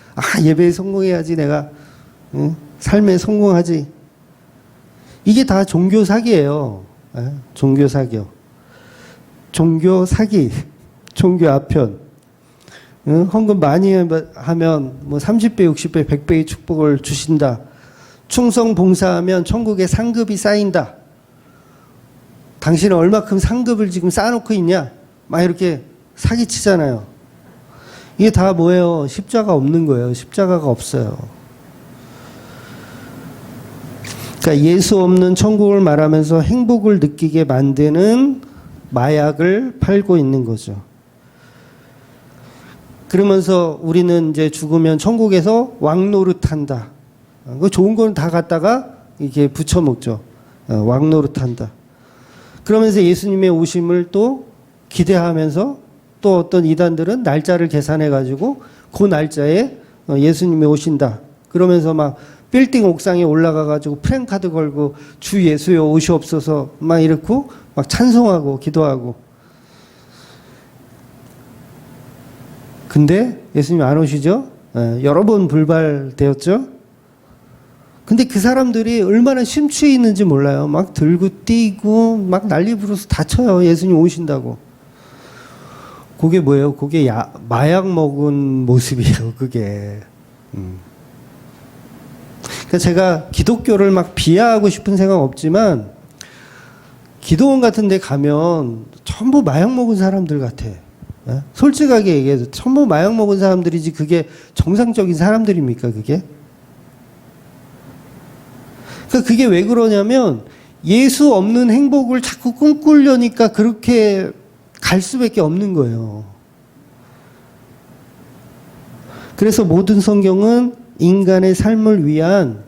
A: 예배에 성공해야지 내가 삶에 성공하지. 이게 다 종교 사기예요. 종교 사기요. 종교 사기. 종교 아편. 헌금 많이 하면 뭐 30배, 60배, 100배의 축복을 주신다. 충성 봉사하면 천국에 상급이 쌓인다. 당신은 얼마큼 상급을 지금 쌓아놓고 있냐? 막 이렇게 사기치잖아요. 이게 다 뭐예요? 십자가 없는 거예요. 십자가가 없어요. 그러니까 예수 없는 천국을 말하면서 행복을 느끼게 만드는 마약을 팔고 있는 거죠. 그러면서 우리는 이제 죽으면 천국에서 왕노릇한다. 그 좋은 건 다 갖다가 이렇게 붙여 먹죠. 왕노릇한다. 그러면서 예수님의 오심을 또 기대하면서 또 어떤 이단들은 날짜를 계산해 가지고 그 날짜에 예수님이 오신다. 그러면서 막 빌딩 옥상에 올라가 가지고 프랜카드 걸고 주 예수여 오시옵소서 막 이렇고 막 찬송하고 기도하고. 근데 예수님 안 오시죠? 여러 번 불발되었죠? 근데 그 사람들이 얼마나 심취해 있는지 몰라요. 막 들고 뛰고 막 난리 부르서 다쳐요. 예수님 오신다고. 그게 뭐예요? 그게 마약 먹은 모습이에요. 그게. 그러니까 제가 기독교를 막 비하하고 싶은 생각 없지만 기도원 같은 데 가면 전부 마약 먹은 사람들 같아. 솔직하게 얘기해서 전부 마약 먹은 사람들이지 그게 정상적인 사람들입니까? 그게? 그러니까 그게 왜 그러냐면 예수 없는 행복을 자꾸 꿈꾸려니까 그렇게 갈 수밖에 없는 거예요. 그래서 모든 성경은 인간의 삶을 위한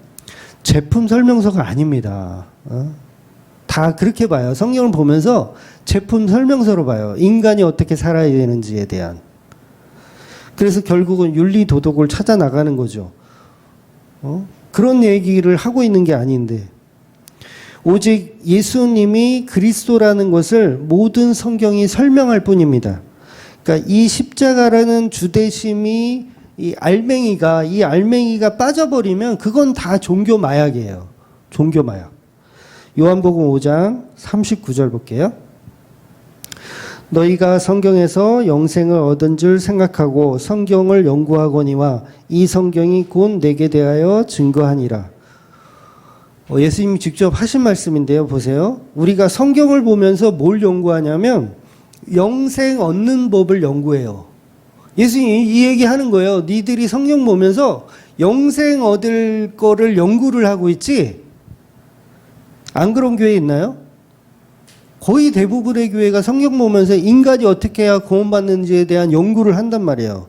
A: 제품 설명서가 아닙니다. 다 그렇게 봐요. 성경을 보면서 제품 설명서로 봐요. 인간이 어떻게 살아야 되는지에 대한. 그래서 결국은 윤리 도덕을 찾아 나가는 거죠. 그런 얘기를 하고 있는 게 아닌데 오직 예수님이 그리스도라는 것을 모든 성경이 설명할 뿐입니다. 그러니까 이 십자가라는 주대심이 이 알맹이가 빠져버리면 그건 다 종교 마약이에요. 종교 마약. 요한복음 5장 39절 볼게요. 너희가 성경에서 영생을 얻은 줄 생각하고 성경을 연구하거니와 이 성경이 곧 내게 대하여 증거하니라. 예수님이 직접 하신 말씀인데요. 보세요. 우리가 성경을 보면서 뭘 연구하냐면 영생 얻는 법을 연구해요. 예수님이 이 얘기하는 거예요. 니들이 성경 보면서 영생 얻을 거를 연구를 하고 있지? 안 그런 교회 있나요? 거의 대부분의 교회가 성경 보면서 인간이 어떻게 해야 구원받는지에 대한 연구를 한단 말이에요.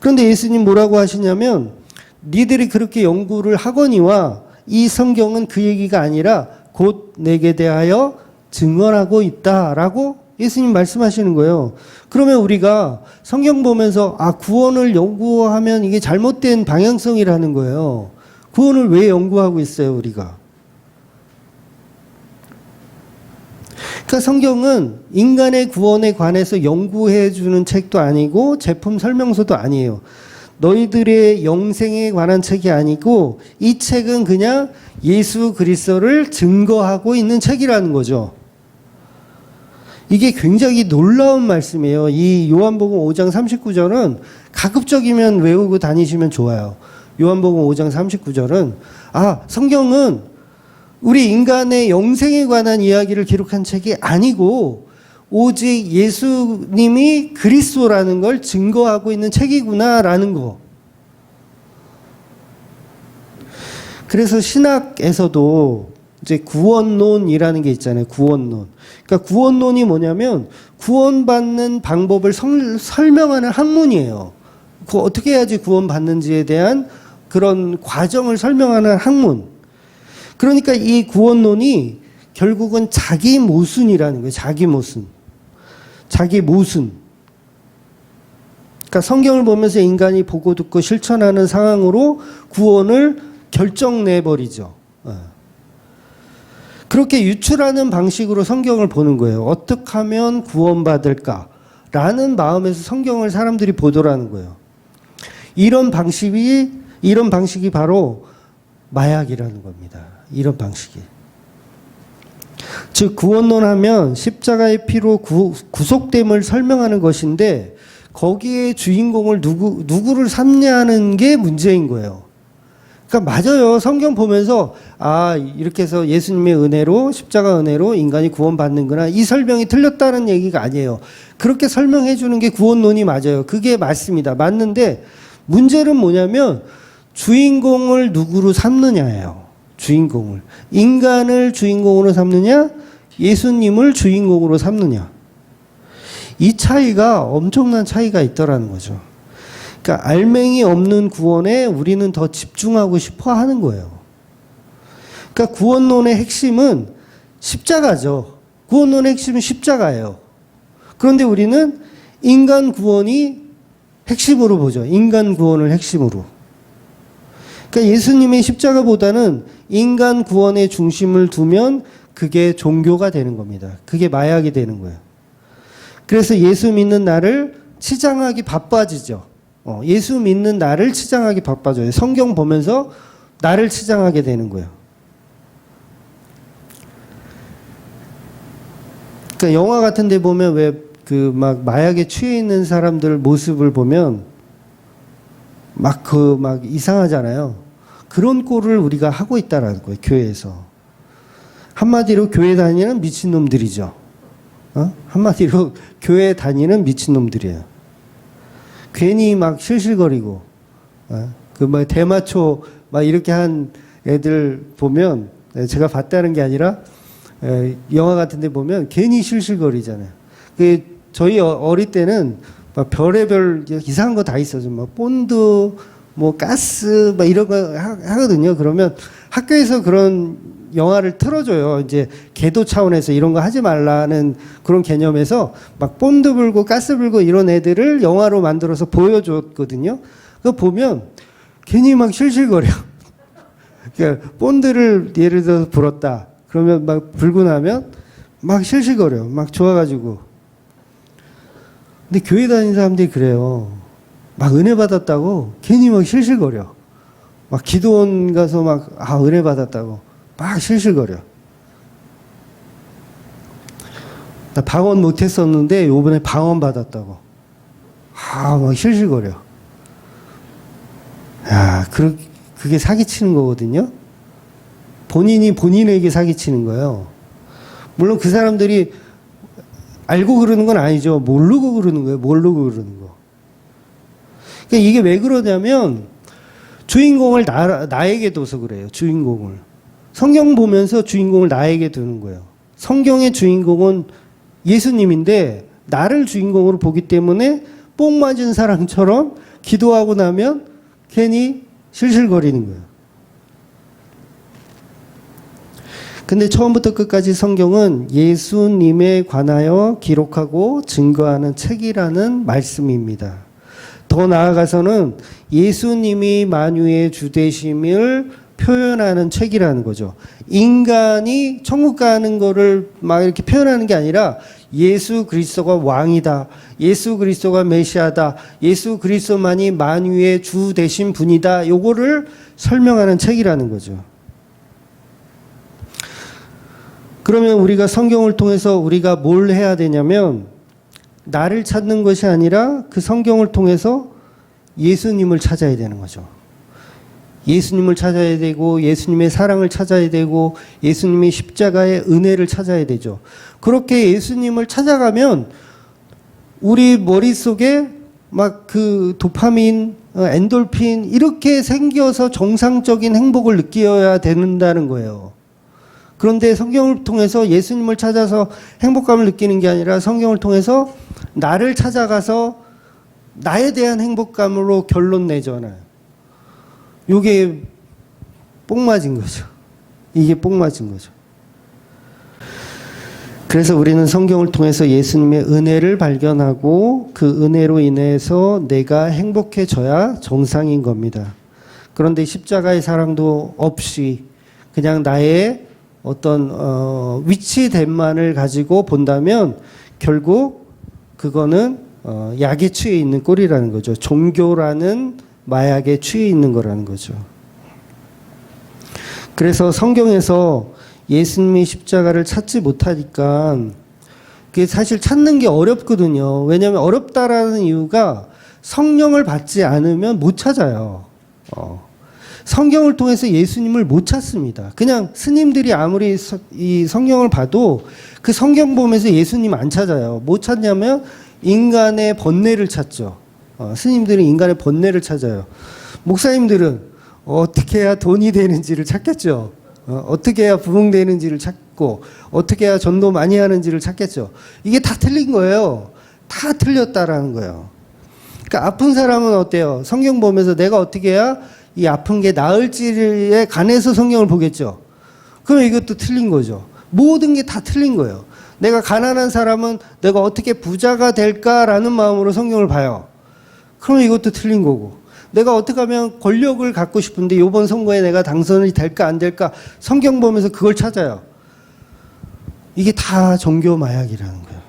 A: 그런데 예수님 뭐라고 하시냐면 니들이 그렇게 연구를 하거니와 이 성경은 그 얘기가 아니라 곧 내게 대하여 증언하고 있다라고 예수님 말씀하시는 거예요. 그러면 우리가 성경 보면서 구원을 연구하면 이게 잘못된 방향성이라는 거예요. 구원을 왜 연구하고 있어요, 우리가? 그러니까 성경은 인간의 구원에 관해서 연구해 주는 책도 아니고 제품 설명서도 아니에요. 너희들의 영생에 관한 책이 아니고 이 책은 그냥 예수 그리스도를 증거하고 있는 책이라는 거죠. 이게 굉장히 놀라운 말씀이에요. 이 요한복음 5장 39절은 가급적이면 외우고 다니시면 좋아요. 요한복음 5장 39절은 성경은 우리 인간의 영생에 관한 이야기를 기록한 책이 아니고 오직 예수님이 그리스도라는 걸 증거하고 있는 책이구나라는 거. 그래서 신학에서도 이제 구원론이라는 게 있잖아요. 구원론. 그러니까 구원론이 뭐냐면 구원받는 방법을 설명하는 학문이에요. 어떻게 해야지 구원받는지에 대한 그런 과정을 설명하는 학문. 그러니까 이 구원론이 결국은 자기 모순이라는 거예요. 자기 모순. 자기 모순. 그러니까 성경을 보면서 인간이 보고 듣고 실천하는 상황으로 구원을 결정내버리죠. 그렇게 유출하는 방식으로 성경을 보는 거예요. 어떻게 하면 구원받을까라는 마음에서 성경을 사람들이 보더라는 거예요. 이런 방식이 바로 마약이라는 겁니다. 이런 방식이. 즉 구원론 하면 십자가의 피로 구속됨을 설명하는 것인데 거기에 주인공을 누구를 삼냐는 게 문제인 거예요. 그러니까 맞아요. 성경 보면서 이렇게 해서 예수님의 은혜로 십자가 은혜로 인간이 구원받는구나. 이 설명이 틀렸다는 얘기가 아니에요. 그렇게 설명해 주는 게 구원론이 맞아요. 그게 맞습니다. 맞는데 문제는 뭐냐면 주인공을 누구로 삼느냐예요. 주인공을. 인간을 주인공으로 삼느냐? 예수님을 주인공으로 삼느냐? 이 차이가 엄청난 차이가 있더라는 거죠. 그러니까 알맹이 없는 구원에 우리는 더 집중하고 싶어 하는 거예요. 그러니까 구원론의 핵심은 십자가죠. 구원론의 핵심은 십자가예요. 그런데 우리는 인간 구원이 핵심으로 보죠. 인간 구원을 핵심으로. 그러니까 예수님의 십자가보다는 인간 구원의 중심을 두면 그게 종교가 되는 겁니다. 그게 마약이 되는 거예요. 그래서 예수 믿는 나를 치장하기 바빠지죠. 예수 믿는 나를 치장하기 바빠져요. 성경 보면서 나를 치장하게 되는 거예요. 그러니까 영화 같은 데 보면 왜 그 막 마약에 취해 있는 사람들 모습을 보면 막 이상하잖아요. 그런 꼴을 우리가 하고 있다라는 거예요. 교회에서. 한마디로 교회 다니는 미친놈들이죠. 한마디로 교회 다니는 미친놈들이에요. 괜히 막 실실거리고, 대마초 막 이렇게 한 애들 보면, 제가 봤다는 게 아니라, 영화 같은 데 보면 괜히 실실거리잖아요. 저희 어릴 때는 막 별의별 이상한 거 다 있어요. 뭐 본드, 뭐 가스, 막 이런 거 하거든요. 그러면 학교에서 그런 영화를 틀어줘요. 이제 계도 차원에서 이런 거 하지 말라는 그런 개념에서 막 본드 불고 가스 불고 이런 애들을 영화로 만들어서 보여줬거든요. 그거 보면 괜히 막 실실거려. 그러니까 본드를 예를 들어서 불었다. 그러면 막 불고 나면 막 실실거려. 막 좋아가지고. 근데 교회 다니는 사람들이 그래요. 막 은혜 받았다고 괜히 막 실실거려. 막 기도원 가서 막 은혜 받았다고 막 실실거려. 나 방언 못했었는데 요번에 방언 받았다고 막 실실거려. 그게 사기치는 거거든요. 본인이 본인에게 사기치는 거예요. 물론 그 사람들이 알고 그러는 건 아니죠. 모르고 그러는 거예요. 모르고 그러는 거. 그러니까 이게 왜 그러냐면 주인공을 나에게 둬서 그래요. 주인공을. 성경 보면서 주인공을 나에게 두는 거예요. 성경의 주인공은 예수님인데 나를 주인공으로 보기 때문에 뽕 맞은 사람처럼 기도하고 나면 괜히 실실거리는 거예요. 근데 처음부터 끝까지 성경은 예수님에 관하여 기록하고 증거하는 책이라는 말씀입니다. 더 나아가서는 예수님이 만유의 주 되심을 표현하는 책이라는 거죠. 인간이 천국 가는 거를 막 이렇게 표현하는 게 아니라 예수 그리스도가 왕이다. 예수 그리스도가 메시아다. 예수 그리스도만이 만유의 주 되신 분이다. 요거를 설명하는 책이라는 거죠. 그러면 우리가 성경을 통해서 우리가 뭘 해야 되냐면 나를 찾는 것이 아니라 그 성경을 통해서 예수님을 찾아야 되는 거죠. 예수님을 찾아야 되고 예수님의 사랑을 찾아야 되고 예수님의 십자가의 은혜를 찾아야 되죠. 그렇게 예수님을 찾아가면 우리 머릿속에 막 그 도파민, 엔돌핀 이렇게 생겨서 정상적인 행복을 느껴야 된다는 거예요. 그런데 성경을 통해서 예수님을 찾아서 행복감을 느끼는 게 아니라 성경을 통해서 나를 찾아가서 나에 대한 행복감으로 결론 내잖아요. 이게 뽕 맞은 거죠. 이게 뽕 맞은 거죠. 그래서 우리는 성경을 통해서 예수님의 은혜를 발견하고 그 은혜로 인해서 내가 행복해져야 정상인 겁니다. 그런데 십자가의 사랑도 없이 그냥 나의 어떤 위치됨만을 가지고 본다면 결국 그거는 약에 취해 있는 꼴이라는 거죠. 종교라는 마약에 취해 있는 거라는 거죠. 그래서 성경에서 예수님의 십자가를 찾지 못하니까 그게 사실 찾는 게 어렵거든요. 왜냐하면 어렵다라는 이유가 성령을 받지 않으면 못 찾아요. 성경을 통해서 예수님을 못 찾습니다. 그냥 스님들이 아무리 이 성경을 봐도 그 성경 보면서 예수님 안 찾아요. 못 찾냐면 인간의 번뇌를 찾죠. 스님들은 인간의 번뇌를 찾아요. 목사님들은 어떻게 해야 돈이 되는지를 찾겠죠. 어떻게 해야 부흥되는지를 찾고 어떻게 해야 전도 많이 하는지를 찾겠죠. 이게 다 틀린 거예요. 다 틀렸다라는 거예요. 그러니까 아픈 사람은 어때요? 성경 보면서 내가 어떻게 해야 이 아픈 게 나을지에 관해서 성경을 보겠죠. 그럼 이것도 틀린 거죠. 모든 게 다 틀린 거예요. 내가 가난한 사람은 내가 어떻게 부자가 될까라는 마음으로 성경을 봐요. 그럼 이것도 틀린 거고. 내가 어떻게 하면 권력을 갖고 싶은데 이번 선거에 내가 당선이 될까 안 될까 성경 보면서 그걸 찾아요. 이게 다 종교 마약이라는 거예요.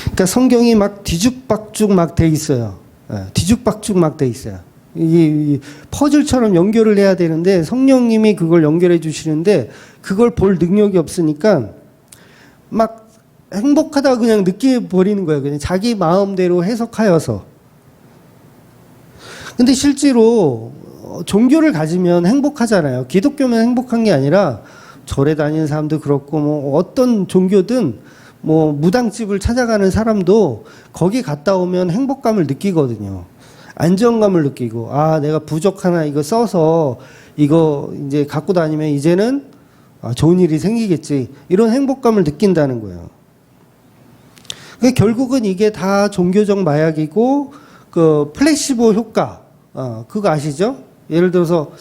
A: 그러니까 성경이 막 뒤죽박죽 막 돼 있어요. 뒤죽박죽 막 돼 있어요. 이게 퍼즐처럼 연결을 해야 되는데 성령님이 그걸 연결해 주시는데 그걸 볼 능력이 없으니까 막 행복하다 그냥 느껴버리는 거예요. 그냥 자기 마음대로 해석하여서. 근데 실제로 종교를 가지면 행복하잖아요. 기독교면 행복한 게 아니라 절에 다니는 사람도 그렇고 뭐 어떤 종교든 뭐 무당집을 찾아가는 사람도 거기 갔다 오면 행복감을 느끼거든요. 안정감을 느끼고 아 내가 부적 하나 이거 써서 이거 이제 갖고 다니면 이제는 좋은 일이 생기겠지 이런 행복감을 느낀다는 거예요. 그러니까 결국은 이게 다 종교적 마약이고 그 플래시보 효과 그거 아시죠? 예를 들어서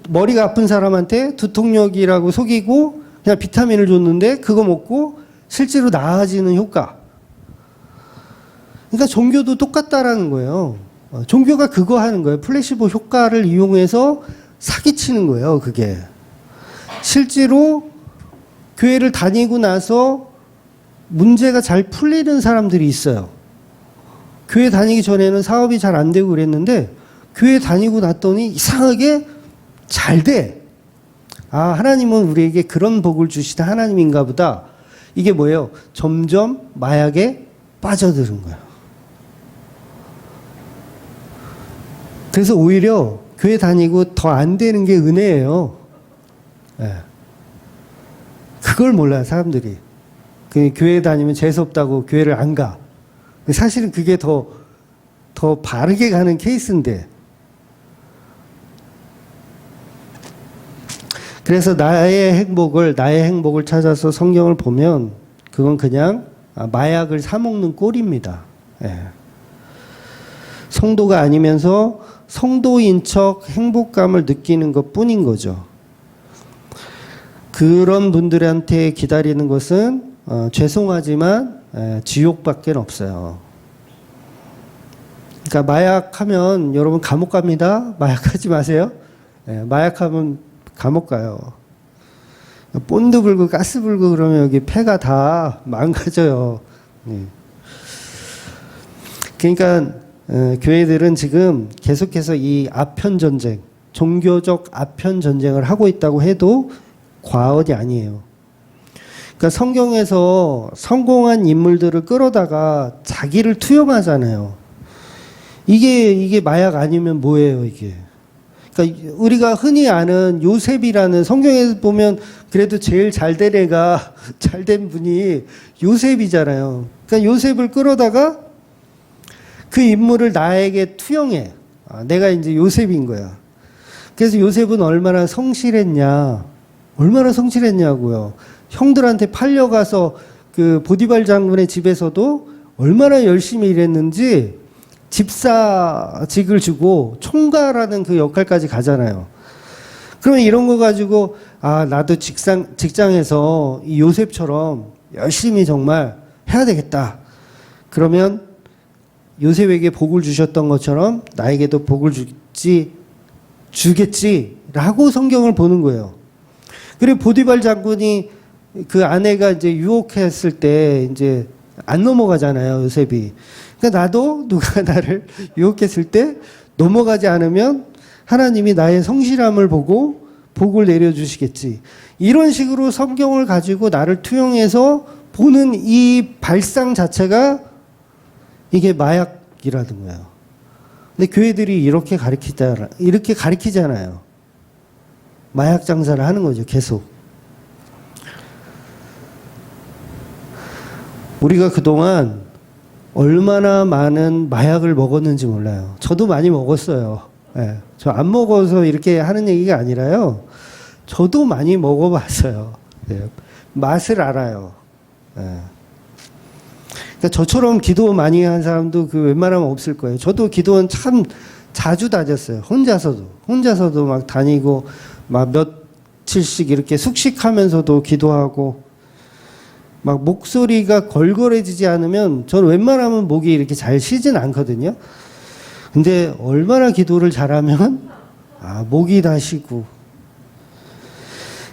A: 머리가 아픈 사람한테 두통약이라고 속이고 그냥 비타민을 줬는데 그거 먹고 실제로 나아지는 효과. 그러니까 종교도 똑같다라는 거예요. 종교가 그거 하는 거예요. 플래시보 효과를 이용해서 사기치는 거예요. 그게. 실제로 교회를 다니고 나서 문제가 잘 풀리는 사람들이 있어요. 교회 다니기 전에는 사업이 잘 안 되고 그랬는데 교회 다니고 났더니 이상하게 잘 돼. 아, 하나님은 우리에게 그런 복을 주시다 하나님인가 보다. 이게 뭐예요? 점점 마약에 빠져드는 거예요. 그래서 오히려 교회 다니고 더 안 되는 게 은혜예요. 네. 그걸 몰라요, 사람들이. 교회 다니면 재수없다고 교회를 안 가. 사실은 그게 더 바르게 가는 케이스인데. 그래서 나의 행복을 찾아서 성경을 보면 그건 그냥 마약을 사먹는 꼴입니다. 예. 성도가 아니면서 성도인 척 행복감을 느끼는 것 뿐인 거죠. 그런 분들한테 기다리는 것은 죄송하지만 지옥밖에 없어요. 그러니까 마약하면 여러분 감옥 갑니다. 마약하지 마세요. 마약하면 감옥 가요. 본드 불고 가스 불고 그러면 여기 폐가 다 망가져요. 그러니까 교회들은 지금 계속해서 이 아편 전쟁, 종교적 아편 전쟁을 하고 있다고 해도 과언이 아니에요. 그러니까 성경에서 성공한 인물들을 끌어다가 자기를 투영하잖아요. 이게 마약 아니면 뭐예요, 이게? 그러니까 우리가 흔히 아는 요셉이라는 성경에 보면 그래도 제일 잘된 애가 잘된 분이 요셉이잖아요. 그러니까 요셉을 끌어다가 그 인물을 나에게 투영해. 내가 이제 요셉인 거야. 그래서 요셉은 얼마나 성실했냐, 얼마나 성실했냐고요. 형들한테 팔려가서 그 보디발 장군의 집에서도 얼마나 열심히 일했는지 집사직을 주고 총괄하는 그 역할까지 가잖아요. 그러면 이런 거 가지고 아, 나도 직장에서 이 요셉처럼 열심히 정말 해야 되겠다. 그러면 요셉에게 복을 주셨던 것처럼 나에게도 복을 주겠지라고 성경을 보는 거예요. 그리고 보디발 장군이 그 아내가 이제 유혹했을 때 이제 안 넘어가잖아요, 요셉이. 그러니까 나도 누가 나를 유혹했을 때 넘어가지 않으면 하나님이 나의 성실함을 보고 복을 내려주시겠지. 이런 식으로 성경을 가지고 나를 투영해서 보는 이 발상 자체가 이게 마약이라는 거예요. 근데 교회들이 이렇게 가르치잖아요. 마약 장사를 하는 거죠, 계속. 우리가 그동안 얼마나 많은 마약을 먹었는지 몰라요. 저도 많이 먹었어요. 네, 저 안 먹어서 이렇게 하는 얘기가 아니라요. 저도 많이 먹어봤어요. 네, 맛을 알아요. 네. 그러니까 저처럼 기도 많이 한 사람도 그 웬만하면 없을 거예요. 저도 기도원 참 자주 다녔어요. 혼자서도 막 다니고 막 며칠씩 이렇게 숙식하면서도 기도하고 막 목소리가 걸걸해지지 않으면 저는 웬만하면 목이 이렇게 잘 쉬진 않거든요. 근데 얼마나 기도를 잘하면 목이 다 쉬고.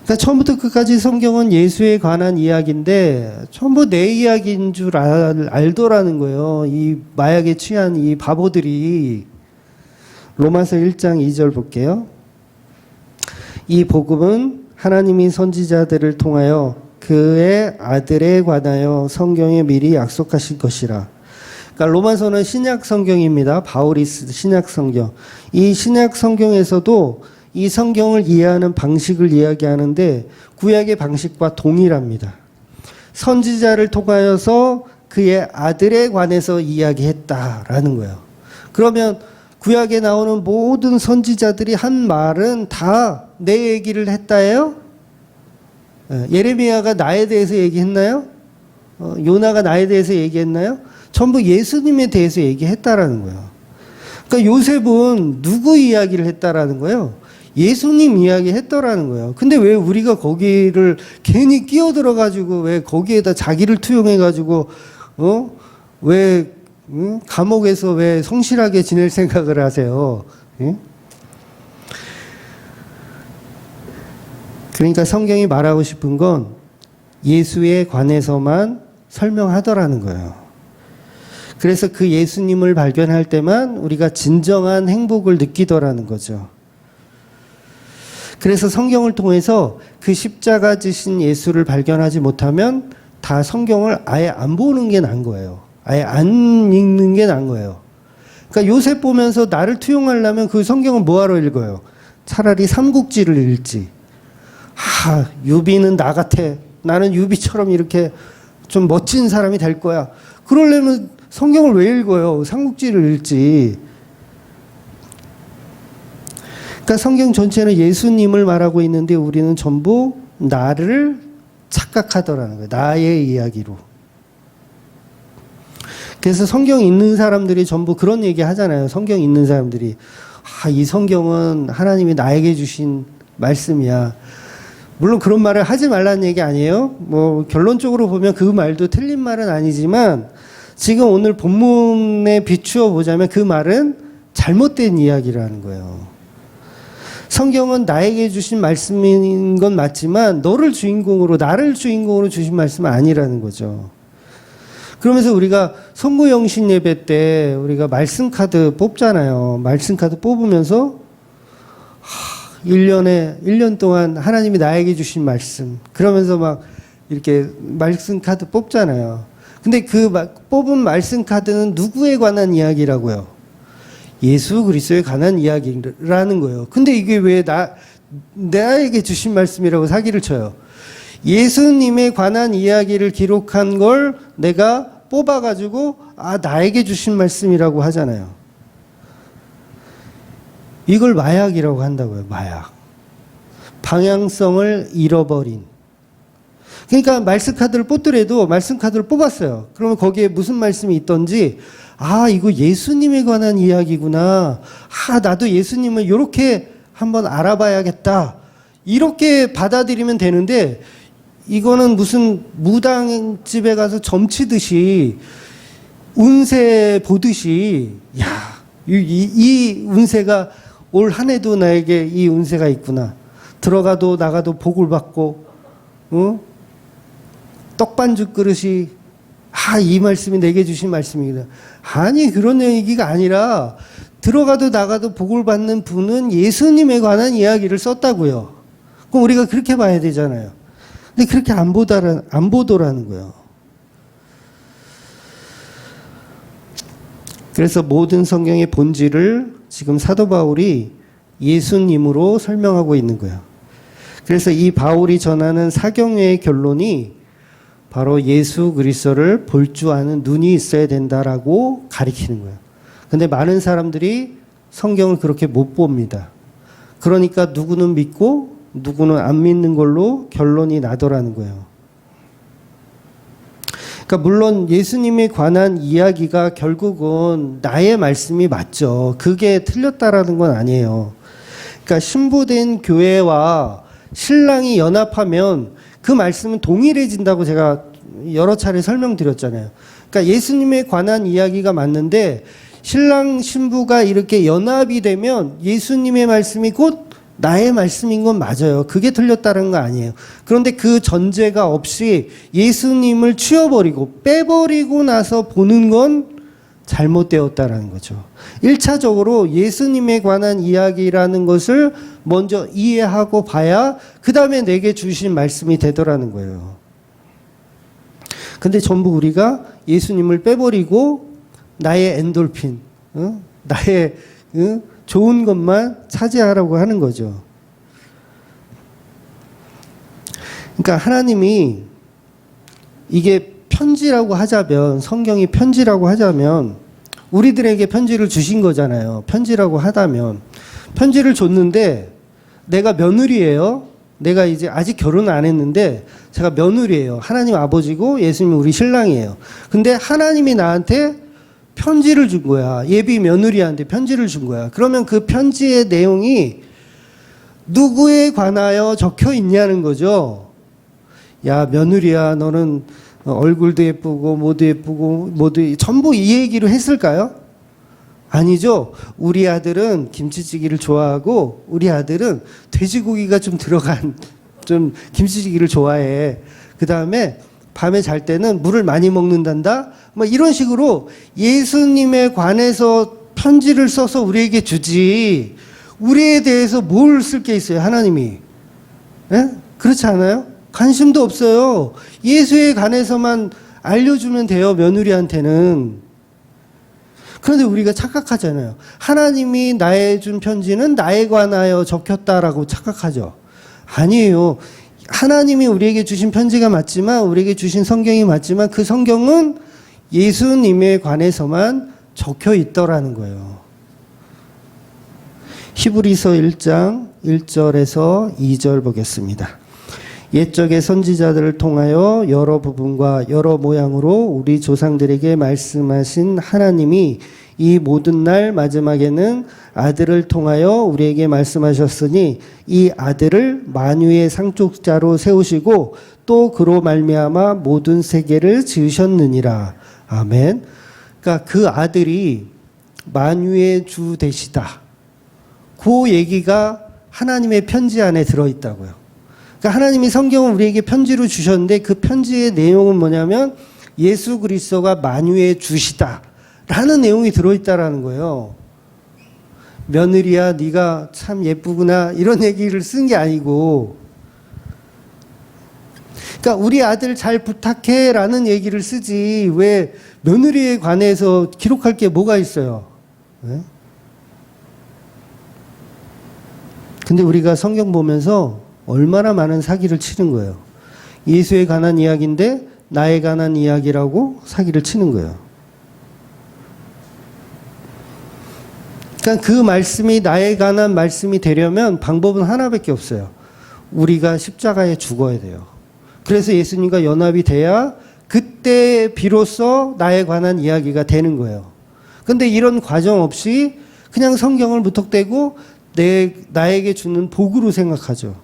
A: 그러니까 처음부터 끝까지 성경은 예수에 관한 이야기인데 전부 내 이야기인 줄 알더라는 거예요. 이 마약에 취한 이 바보들이. 로마서 1장 2절 볼게요. 이 복음은 하나님이 선지자들을 통하여 그의 아들에 관하여 성경에 미리 약속하신 것이라. 그러니까 로마서는 신약 성경입니다. 바울이 쓴 신약 성경. 이 신약 성경에서도 이 성경을 이해하는 방식을 이야기하는데 구약의 방식과 동일합니다. 선지자를 통하여서 그의 아들에 관해서 이야기했다라는 거예요. 그러면 구약에 나오는 모든 선지자들이 한 말은 다 내 얘기를 했다예요? 예레미야가 나에 대해서 얘기했나요? 요나가 나에 대해서 얘기했나요? 전부 예수님에 대해서 얘기했다라는 거예요. 그러니까 요셉은 누구 이야기를 했다라는 거예요? 예수님 이야기 했더라는 거예요. 근데 왜 우리가 거기를 괜히 끼어들어가지고 왜 거기에다 자기를 투영해가지고 왜 감옥에서 왜 성실하게 지낼 생각을 하세요? 그러니까 성경이 말하고 싶은 건 예수에 관해서만 설명하더라는 거예요. 그래서 그 예수님을 발견할 때만 우리가 진정한 행복을 느끼더라는 거죠. 그래서 성경을 통해서 그 십자가 지신 예수를 발견하지 못하면 다 성경을 아예 안 보는 게 나은 거예요. 아예 안 읽는 게 나은 거예요. 그러니까 요셉 보면서 나를 투영하려면 그 성경을 뭐하러 읽어요? 차라리 삼국지를 읽지. 유비는 나 같아. 나는 유비처럼 이렇게 좀 멋진 사람이 될 거야. 그러려면 성경을 왜 읽어요? 삼국지를 읽지. 그러니까 성경 전체는 예수님을 말하고 있는데 우리는 전부 나를 착각하더라는 거예요. 나의 이야기로. 그래서 성경 읽는 사람들이 전부 그런 얘기 하잖아요. 성경 읽는 사람들이 이 성경은 하나님이 나에게 주신 말씀이야. 물론 그런 말을 하지 말라는 얘기 아니에요. 뭐 결론적으로 보면 그 말도 틀린 말은 아니지만 지금 오늘 본문에 비추어 보자면 그 말은 잘못된 이야기라는 거예요. 성경은 나에게 주신 말씀인 건 맞지만 나를 주인공으로 주신 말씀은 아니라는 거죠. 그러면서 우리가 선구영신 예배 때 우리가 말씀 카드 뽑잖아요. 말씀 카드 뽑으면서 1년 동안 하나님이 나에게 주신 말씀. 그러면서 막 이렇게 말씀 카드 뽑잖아요. 근데 그 뽑은 말씀 카드는 누구에 관한 이야기라고요? 예수 그리스도에 관한 이야기라는 거예요. 근데 이게 왜 나에게 주신 말씀이라고 사기를 쳐요? 예수님에 관한 이야기를 기록한 걸 내가 뽑아가지고 나에게 주신 말씀이라고 하잖아요. 이걸 마약이라고 한다고요. 마약. 방향성을 잃어버린. 그러니까 말씀 카드를 뽑더라도 말씀 카드를 뽑았어요. 그러면 거기에 무슨 말씀이 있던지, 아, 이거 예수님에 관한 이야기구나. 아, 나도 예수님을 이렇게 한번 알아봐야겠다. 이렇게 받아들이면 되는데, 이거는 무슨 무당집에 가서 점치듯이, 운세 보듯이, 야, 이 운세가 올 한 해도 나에게 이 운세가 있구나. 들어가도 나가도 복을 받고, 떡반죽 그릇이, 아, 이 말씀이 내게 주신 말씀이다. 아니, 그런 얘기가 아니라, 들어가도 나가도 복을 받는 분은 예수님에 관한 이야기를 썼다고요. 그럼 우리가 그렇게 봐야 되잖아요. 근데 그렇게 안 보더라는 거예요. 그래서 모든 성경의 본질을 지금 사도 바울이 예수님으로 설명하고 있는 거예요. 그래서 이 바울이 전하는 사경회의 결론이 바로 예수 그리스도를 볼 줄 아는 눈이 있어야 된다라고 가리키는 거예요. 근데 많은 사람들이 성경을 그렇게 못 봅니다. 그러니까 누구는 믿고 누구는 안 믿는 걸로 결론이 나더라는 거예요. 그러니까 물론 예수님에 관한 이야기가 결국은 나의 말씀이 맞죠. 그게 틀렸다라는 건 아니에요. 그러니까 신부된 교회와 신랑이 연합하면 그 말씀은 동일해진다고 제가 여러 차례 설명드렸잖아요. 그러니까 예수님에 관한 이야기가 맞는데 신랑 신부가 이렇게 연합이 되면 예수님의 말씀이 곧 나의 말씀인 건 맞아요. 그게 틀렸다는 거 아니에요. 그런데 그 전제가 없이 예수님을 치워버리고 빼버리고 나서 보는 건 잘못되었다라는 거죠. 1차적으로 예수님에 관한 이야기라는 것을 먼저 이해하고 봐야 그 다음에 내게 주신 말씀이 되더라는 거예요. 근데 전부 우리가 예수님을 빼버리고 나의 엔돌핀, 나의 좋은 것만 차지하라고 하는 거죠. 그러니까 하나님이 이게 편지라고 하자면, 성경이 편지라고 하자면 우리들에게 편지를 주신 거잖아요. 편지라고 하다면 편지를 줬는데 내가 며느리예요. 내가 이제 아직 결혼 안 했는데 제가 며느리예요. 하나님 아버지고 예수님 우리 신랑이에요. 근데 하나님이 나한테 편지를 준 거야. 예비 며느리한테 편지를 준 거야. 그러면 그 편지의 내용이 누구에 관하여 적혀 있냐는 거죠. 야, 며느리야, 너는 얼굴도 예쁘고 모두 예쁘고 모두 전부 이 얘기로 했을까요? 아니죠. 우리 아들은 김치찌개를 좋아하고 우리 아들은 돼지고기가 좀 들어간 좀 김치찌개를 좋아해. 그 다음에 밤에 잘 때는 물을 많이 먹는단다. 뭐 이런 식으로 예수님에 관해서 편지를 써서 우리에게 주지. 우리에 대해서 뭘 쓸 게 있어요, 하나님이? 예? 그렇지 않아요? 관심도 없어요. 예수에 관해서만 알려주면 돼요, 며느리한테는. 그런데 우리가 착각하잖아요. 하나님이 나에 준 편지는 나에 관하여 적혔다라고 착각하죠. 아니에요. 하나님이 우리에게 주신 편지가 맞지만, 우리에게 주신 성경이 맞지만 그 성경은 예수님에 관해서만 적혀 있더라는 거예요. 히브리서 1장 1절에서 2절 보겠습니다. 옛적의 선지자들을 통하여 여러 부분과 여러 모양으로 우리 조상들에게 말씀하신 하나님이 이 모든 날 마지막에는 아들을 통하여 우리에게 말씀하셨으니 이 아들을 만유의 상속자로 세우시고 또 그로 말미암아 모든 세계를 지으셨느니라. 아멘. 그러니까 그 아들이 만유의 주 되시다. 그 얘기가 하나님의 편지 안에 들어있다고요. 그러니까 하나님이 성경을 우리에게 편지로 주셨는데 그 편지의 내용은 뭐냐면 예수 그리스도가 만유의 주시다 라는 내용이 들어있다라는 거예요. 며느리야, 네가 참 예쁘구나 이런 얘기를 쓴 게 아니고, 그러니까 우리 아들 잘 부탁해 라는 얘기를 쓰지 왜 며느리에 관해서 기록할 게 뭐가 있어요? 네? 근데 우리가 성경 보면서 얼마나 많은 사기를 치는 거예요. 예수에 관한 이야기인데 나에 관한 이야기라고 사기를 치는 거예요. 그러니까 그 말씀이 나에 관한 말씀이 되려면 방법은 하나밖에 없어요. 우리가 십자가에 죽어야 돼요. 그래서 예수님과 연합이 돼야 그때 비로소 나에 관한 이야기가 되는 거예요. 근데 이런 과정 없이 그냥 성경을 무턱대고 나에게 주는 복으로 생각하죠.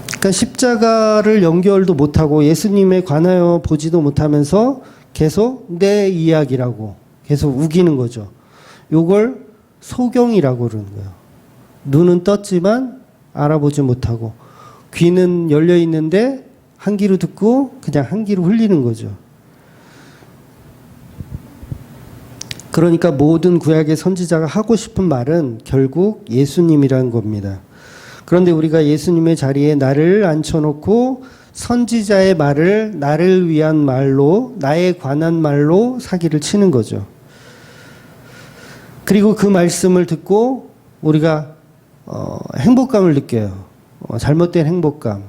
A: 그러니까 십자가를 연결도 못하고 예수님에 관하여 보지도 못하면서 계속 내 이야기라고 계속 우기는 거죠. 요걸 소경이라고 그러는 거예요. 눈은 떴지만 알아보지 못하고, 귀는 열려 있는데 한 귀로 듣고 그냥 한 귀로 흘리는 거죠. 그러니까 모든 구약의 선지자가 하고 싶은 말은 결국 예수님이라는 겁니다. 그런데 우리가 예수님의 자리에 나를 앉혀놓고 선지자의 말을 나를 위한 말로, 나에 관한 말로 사기를 치는 거죠. 그리고 그 말씀을 듣고 우리가 행복감을 느껴요. 잘못된 행복감.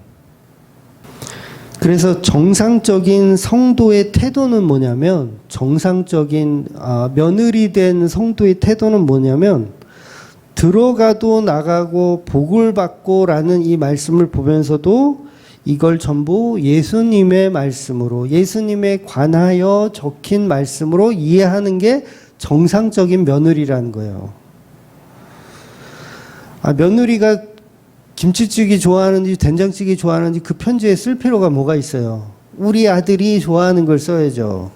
A: 그래서 정상적인 성도의 태도는 뭐냐면, 정상적인 며느리 된 성도의 태도는 뭐냐면, 들어가도 나가고 복을 받고라는 이 말씀을 보면서도 이걸 전부 예수님의 말씀으로, 예수님에 관하여 적힌 말씀으로 이해하는 게 정상적인 며느리라는 거예요. 며느리가 김치찌개 좋아하는지 된장찌개 좋아하는지 그 편지에 쓸 필요가 뭐가 있어요. 우리 아들이 좋아하는 걸 써야죠.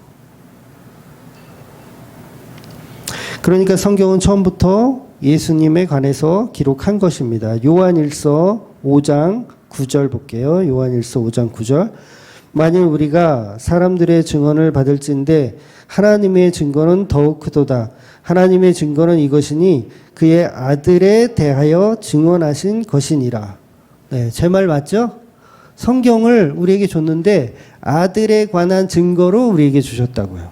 A: 그러니까 성경은 처음부터 예수님에 관해서 기록한 것입니다. 요한일서 5장 9절 볼게요. 요한일서 5장 9절. 만일 우리가 사람들의 증언을 받을진대 하나님의 증거는 더욱 크도다. 하나님의 증거는 이것이니 그의 아들에 대하여 증언하신 것이니라. 네, 제 말 맞죠? 성경을 우리에게 줬는데 아들에 관한 증거로 우리에게 주셨다고요.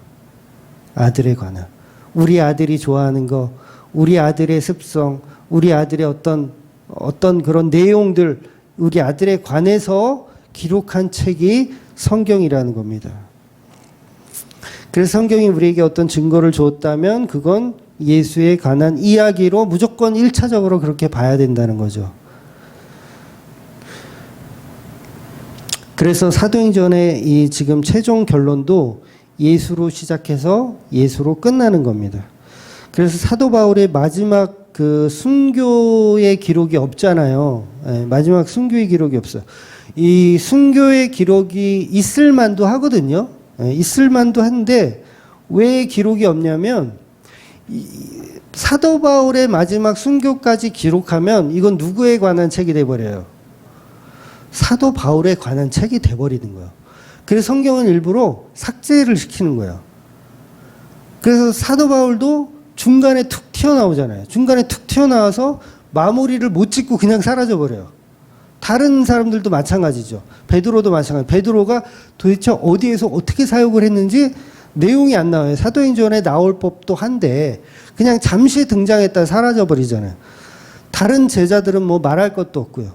A: 아들에 관한. 우리 아들이 좋아하는 거, 우리 아들의 습성, 우리 아들의 어떤 그런 내용들, 우리 아들에 관해서 기록한 책이 성경이라는 겁니다. 그래서 성경이 우리에게 어떤 증거를 줬다면 그건 예수에 관한 이야기로 무조건 1차적으로 그렇게 봐야 된다는 거죠. 그래서 사도행전의 이 지금 최종 결론도 예수로 시작해서 예수로 끝나는 겁니다. 그래서 사도 바울의 마지막 그 순교의 기록이 없잖아요. 마지막 순교의 기록이 없어요. 이 순교의 기록이 있을 만도 하거든요. 있을 만도 한데 왜 기록이 없냐면 사도 바울의 마지막 순교까지 기록하면 이건 누구에 관한 책이 돼버려요. 사도 바울에 관한 책이 돼버리는 거예요. 그래서 성경은 일부러 삭제를 시키는 거예요. 그래서 사도 바울도 중간에 툭 튀어나오잖아요. 중간에 툭 튀어나와서 마무리를 못 짓고 그냥 사라져버려요. 다른 사람들도 마찬가지죠. 베드로도 마찬가지. 베드로가 도대체 어디에서 어떻게 사역을 했는지 내용이 안 나와요. 사도행전에 나올 법도 한데 그냥 잠시 등장했다 사라져버리잖아요. 다른 제자들은 뭐 말할 것도 없고요.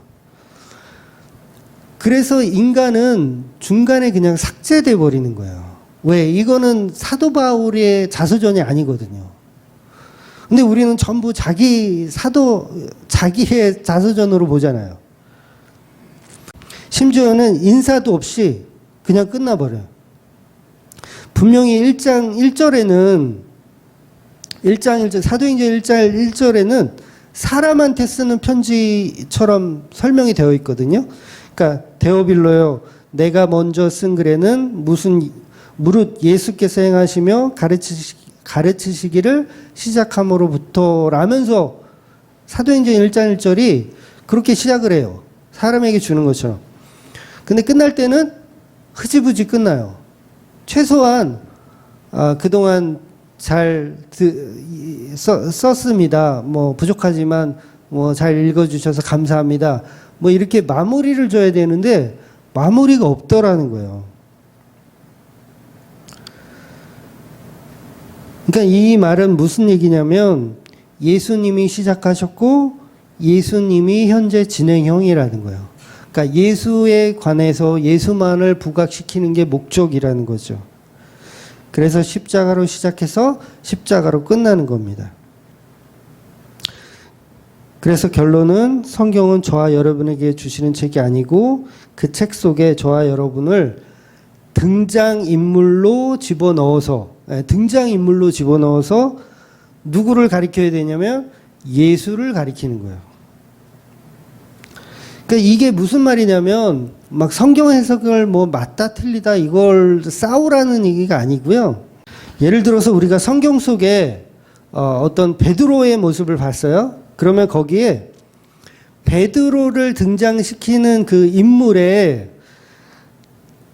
A: 그래서 인간은 중간에 그냥 삭제돼 버리는 거예요. 왜? 이거는 사도 바울의 자서전이 아니거든요. 근데 우리는 전부 자기의 자서전으로 보잖아요. 심지어는 인사도 없이 그냥 끝나버려요. 분명히 1장 1절에는 사도행전 1장 1절에는 사람한테 쓰는 편지처럼 설명이 되어 있거든요. 그러니까 데오빌로요, 내가 먼저 쓴 글에는 무릇 예수께서 행하시며 가르치시기를 시작함으로부터 라면서 사도행전 1장 1절이 그렇게 시작을 해요. 사람에게 주는 것처럼. 근데 끝날 때는 흐지부지 끝나요. 최소한 그동안 잘 썼습니다. 뭐 부족하지만 뭐 잘 읽어주셔서 감사합니다. 뭐 이렇게 마무리를 줘야 되는데 마무리가 없더라는 거예요. 그러니까 이 말은 무슨 얘기냐면 예수님이 시작하셨고 예수님이 현재 진행형이라는 거예요. 그러니까 예수에 관해서 예수만을 부각시키는 게 목적이라는 거죠. 그래서 십자가로 시작해서 십자가로 끝나는 겁니다. 그래서 결론은 성경은 저와 여러분에게 주시는 책이 아니고 그 책 속에 저와 여러분을 등장인물로 집어넣어서 누구를 가리켜야 되냐면 예수를 가리키는 거예요. 그러니까 이게 무슨 말이냐면 막 성경 해석을 뭐 맞다 틀리다 이걸 싸우라는 얘기가 아니고요. 예를 들어서 우리가 성경 속에 어떤 베드로의 모습을 봤어요. 그러면 거기에 베드로를 등장시키는 그 인물에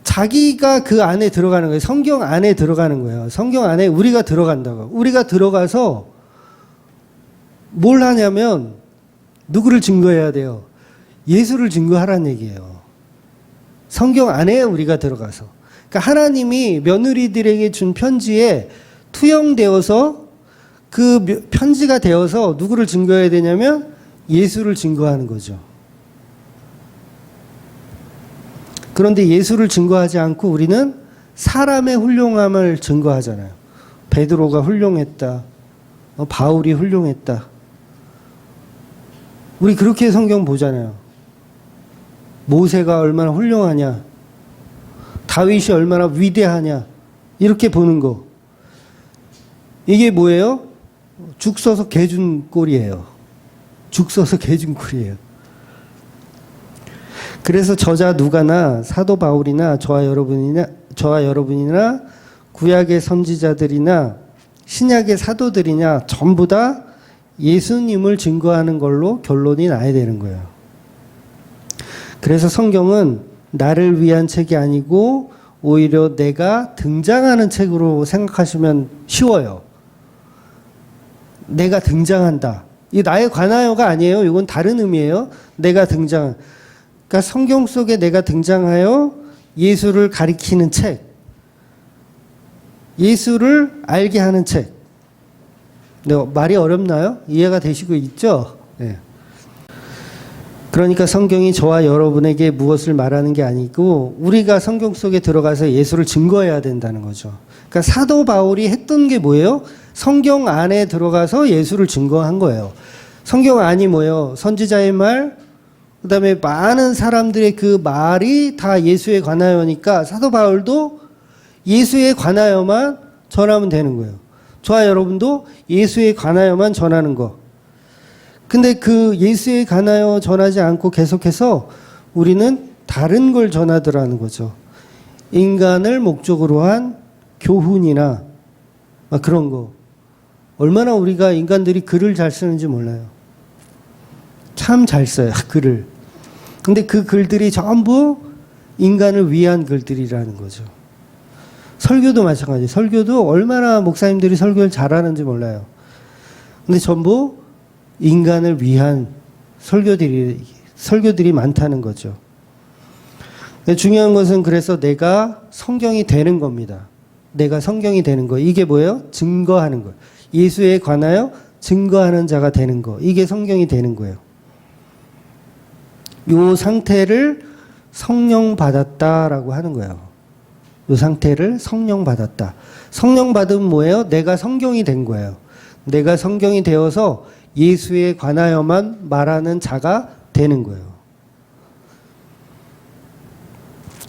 A: 자기가 그 안에 들어가는 거예요. 성경 안에 들어가는 거예요. 성경 안에 우리가 들어간다고. 우리가 들어가서 뭘 하냐면 누구를 증거해야 돼요? 예수를 증거하라는 얘기예요. 성경 안에 우리가 들어가서. 그러니까 하나님이 며느리들에게 준 편지에 투영되어서 그 편지가 되어서 누구를 증거해야 되냐면 예수를 증거하는 거죠. 그런데 예수를 증거하지 않고 우리는 사람의 훌륭함을 증거하잖아요. 베드로가 훌륭했다. 바울이 훌륭했다. 우리 그렇게 성경 보잖아요. 모세가 얼마나 훌륭하냐. 다윗이 얼마나 위대하냐. 이렇게 보는 거. 이게 뭐예요? 죽 써서 개 준 꼴이에요. 죽 써서 개 준 꼴이에요. 그래서 저자 누가나 사도 바울이나 저와 여러분이나 구약의 선지자들이나 신약의 사도들이냐 전부 다 예수님을 증거하는 걸로 결론이 나야 되는 거예요. 그래서 성경은 나를 위한 책이 아니고 오히려 내가 등장하는 책으로 생각하시면 쉬워요. 내가 등장한다. 이 나에 관하여가 아니에요. 이건 다른 의미예요. 내가 등장. 그러니까 성경 속에 내가 등장하여 예수를 가리키는 책. 예수를 알게 하는 책. 말이 어렵나요? 이해가 되시고 있죠? 네. 그러니까 성경이 저와 여러분에게 무엇을 말하는 게 아니고 우리가 성경 속에 들어가서 예수를 증거해야 된다는 거죠. 그러니까 사도 바울이 했던 게 뭐예요? 성경 안에 들어가서 예수를 증거한 거예요. 성경 안이 뭐예요? 선지자의 말, 그 다음에 많은 사람들의 그 말이 다 예수에 관하여니까 사도 바울도 예수에 관하여만 전하면 되는 거예요. 저와 여러분도 예수에 관하여만 전하는 거. 근데 그 예수에 관하여 전하지 않고 계속해서 우리는 다른 걸 전하더라는 거죠. 인간을 목적으로 한 교훈이나 막 그런 거. 얼마나 우리가 인간들이 글을 잘 쓰는지 몰라요. 참 잘 써요, 글을. 근데 그 글들이 전부 인간을 위한 글들이라는 거죠. 설교도 마찬가지. 설교도 얼마나 목사님들이 설교를 잘하는지 몰라요. 근데 전부 인간을 위한 설교들이 많다는 거죠. 중요한 것은 그래서 내가 성경이 되는 겁니다. 내가 성경이 되는 거. 이게 뭐예요? 증거하는 거. 예수에 관하여 증거하는 자가 되는 거. 이게 성경이 되는 거예요. 요 상태를 성령 받았다라고 하는 거예요. 요 상태를 성령 받았다. 성령 받으면 뭐예요? 내가 성경이 된 거예요. 내가 성경이 되어서 예수에 관하여만 말하는 자가 되는 거예요.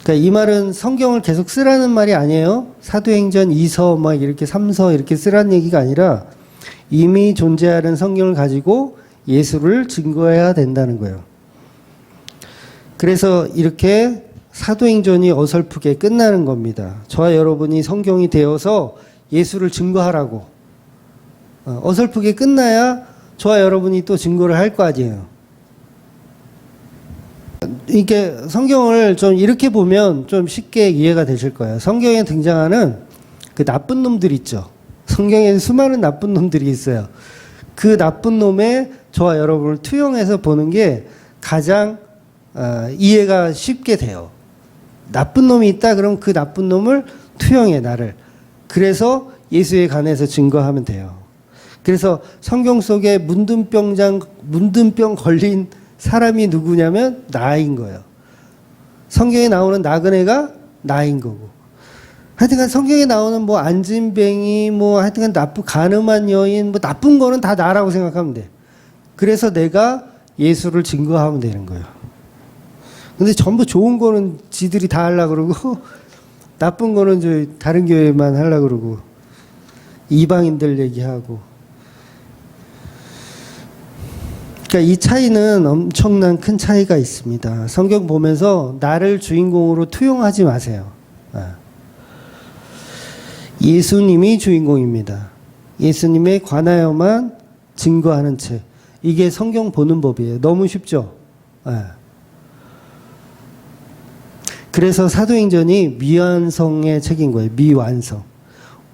A: 그러니까 이 말은 성경을 계속 쓰라는 말이 아니에요. 사도행전 2서 막 이렇게 3서 이렇게 쓰라는 얘기가 아니라 이미 존재하는 성경을 가지고 예수를 증거해야 된다는 거예요. 그래서 이렇게 사도행전이 어설프게 끝나는 겁니다. 저와 여러분이 성경이 되어서 예수를 증거하라고. 어설프게 끝나야 저와 여러분이 또 증거를 할 거 아니에요. 이게 성경을 좀 이렇게 보면 좀 쉽게 이해가 되실 거예요. 성경에 등장하는 그 나쁜 놈들 있죠. 성경에 수많은 나쁜 놈들이 있어요. 그 나쁜 놈에 저와 여러분을 투영해서 보는 게 가장 이해가 쉽게 돼요. 나쁜 놈이 있다 그러면 그 나쁜 놈을 투영해 나를. 그래서 예수에 관해서 증거하면 돼요. 그래서 성경 속에 문둥병 걸린 사람이 누구냐면 나인 거예요. 성경에 나오는 나그네가 나인 거고. 하여튼간 성경에 나오는 뭐 안진뱅이, 뭐 하여튼간 가늠한 여인, 뭐 나쁜 거는 다 나라고 생각하면 돼. 그래서 내가 예수를 증거하면 되는 거예요. 근데 전부 좋은 거는 지들이 다 하려고 그러고, 나쁜 거는 저 다른 교회만 하려고 그러고, 이방인들 얘기하고. 그러니까 이 차이는 엄청난 큰 차이가 있습니다. 성경 보면서 나를 주인공으로 투영하지 마세요. 예수님이 주인공입니다. 예수님에 관하여만 증거하는 책. 이게 성경 보는 법이에요. 너무 쉽죠? 그래서 사도행전이 미완성의 책인 거예요. 미완성.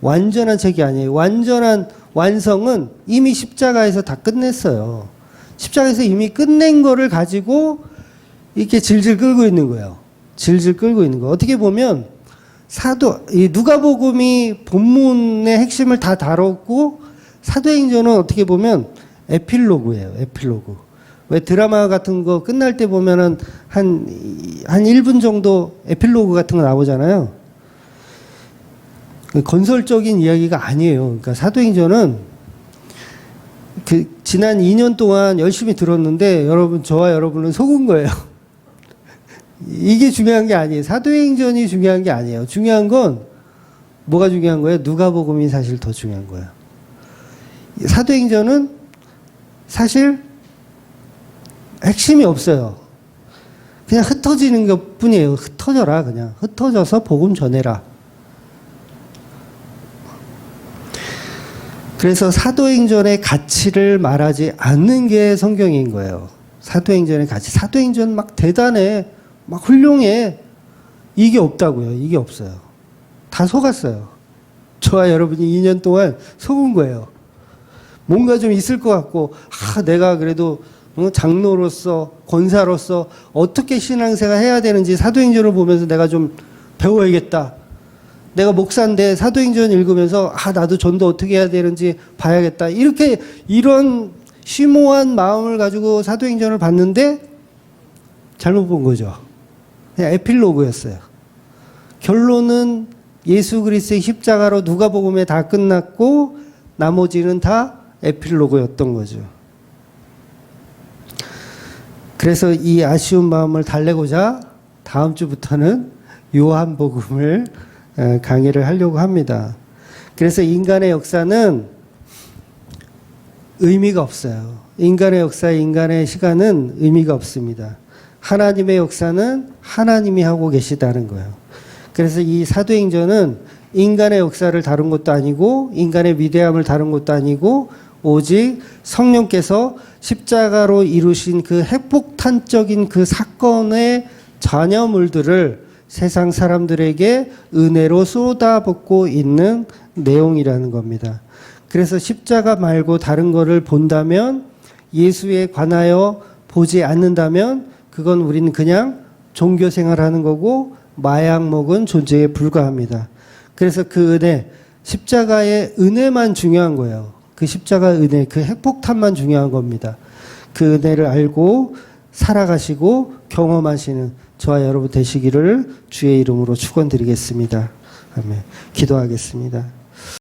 A: 완전한 책이 아니에요. 완전한 완성은 이미 십자가에서 다 끝냈어요. 십자가에서 이미 끝낸 거를 가지고 이렇게 질질 끌고 있는 거예요. 질질 끌고 있는 거. 어떻게 보면 이 누가복음이 본문의 핵심을 다 다뤘고 사도행전은 어떻게 보면 에필로그예요. 에필로그. 왜 드라마 같은 거 끝날 때 보면은 한 1분 정도 에필로그 같은 거 나오잖아요. 건설적인 이야기가 아니에요. 그러니까 사도행전은 지난 2년 동안 열심히 들었는데 저와 여러분은 속은 거예요. 이게 중요한 게 아니에요. 사도행전이 중요한 게 아니에요. 중요한 건 뭐가 중요한 거예요? 누가복음이 사실 더 중요한 거예요. 사도행전은 사실 핵심이 없어요. 그냥 흩어지는 것 뿐이에요. 흩어져라. 그냥 흩어져서 복음 전해라. 그래서 사도행전의 가치를 말하지 않는 게 성경인 거예요. 사도행전의 가치. 사도행전 막 대단해. 막 훌륭해. 이게 없다고요. 이게 없어요. 다 속았어요. 저와 여러분이 2년 동안 속은 거예요. 뭔가 좀 있을 것 같고, 내가 그래도 장로로서, 권사로서 어떻게 신앙생활 해야 되는지 사도행전을 보면서 내가 좀 배워야겠다. 내가 목사인데 사도행전 읽으면서 나도 전도 어떻게 해야 되는지 봐야겠다. 이런 심오한 마음을 가지고 사도행전을 봤는데 잘못 본 거죠. 그냥 에필로그였어요. 결론은 예수 그리스도의 십자가로 누가복음에 다 끝났고 나머지는 다 에필로그였던 거죠. 그래서 이 아쉬운 마음을 달래고자 다음 주부터는 요한복음을 강의를 하려고 합니다. 그래서 인간의 역사는 의미가 없어요. 인간의 역사, 인간의 시간은 의미가 없습니다. 하나님의 역사는 하나님이 하고 계시다는 거예요. 그래서 이 사도행전은 인간의 역사를 다룬 것도 아니고 인간의 위대함을 다룬 것도 아니고 오직 성령께서 십자가로 이루신 그 핵폭탄적인 그 사건의 잔여물들을 세상 사람들에게 은혜로 쏟아붓고 있는 내용이라는 겁니다. 그래서 십자가 말고 다른 거를 본다면, 예수에 관하여 보지 않는다면 그건 우리는 그냥 종교 생활하는 거고 마약 먹은 존재에 불과합니다. 그래서 그 은혜, 십자가의 은혜만 중요한 거예요. 그 십자가 은혜, 그 핵폭탄만 중요한 겁니다. 그 은혜를 알고 살아가시고 경험하시는 저와 여러분 되시기를 주의 이름으로 축원드리겠습니다. 아멘. 기도하겠습니다.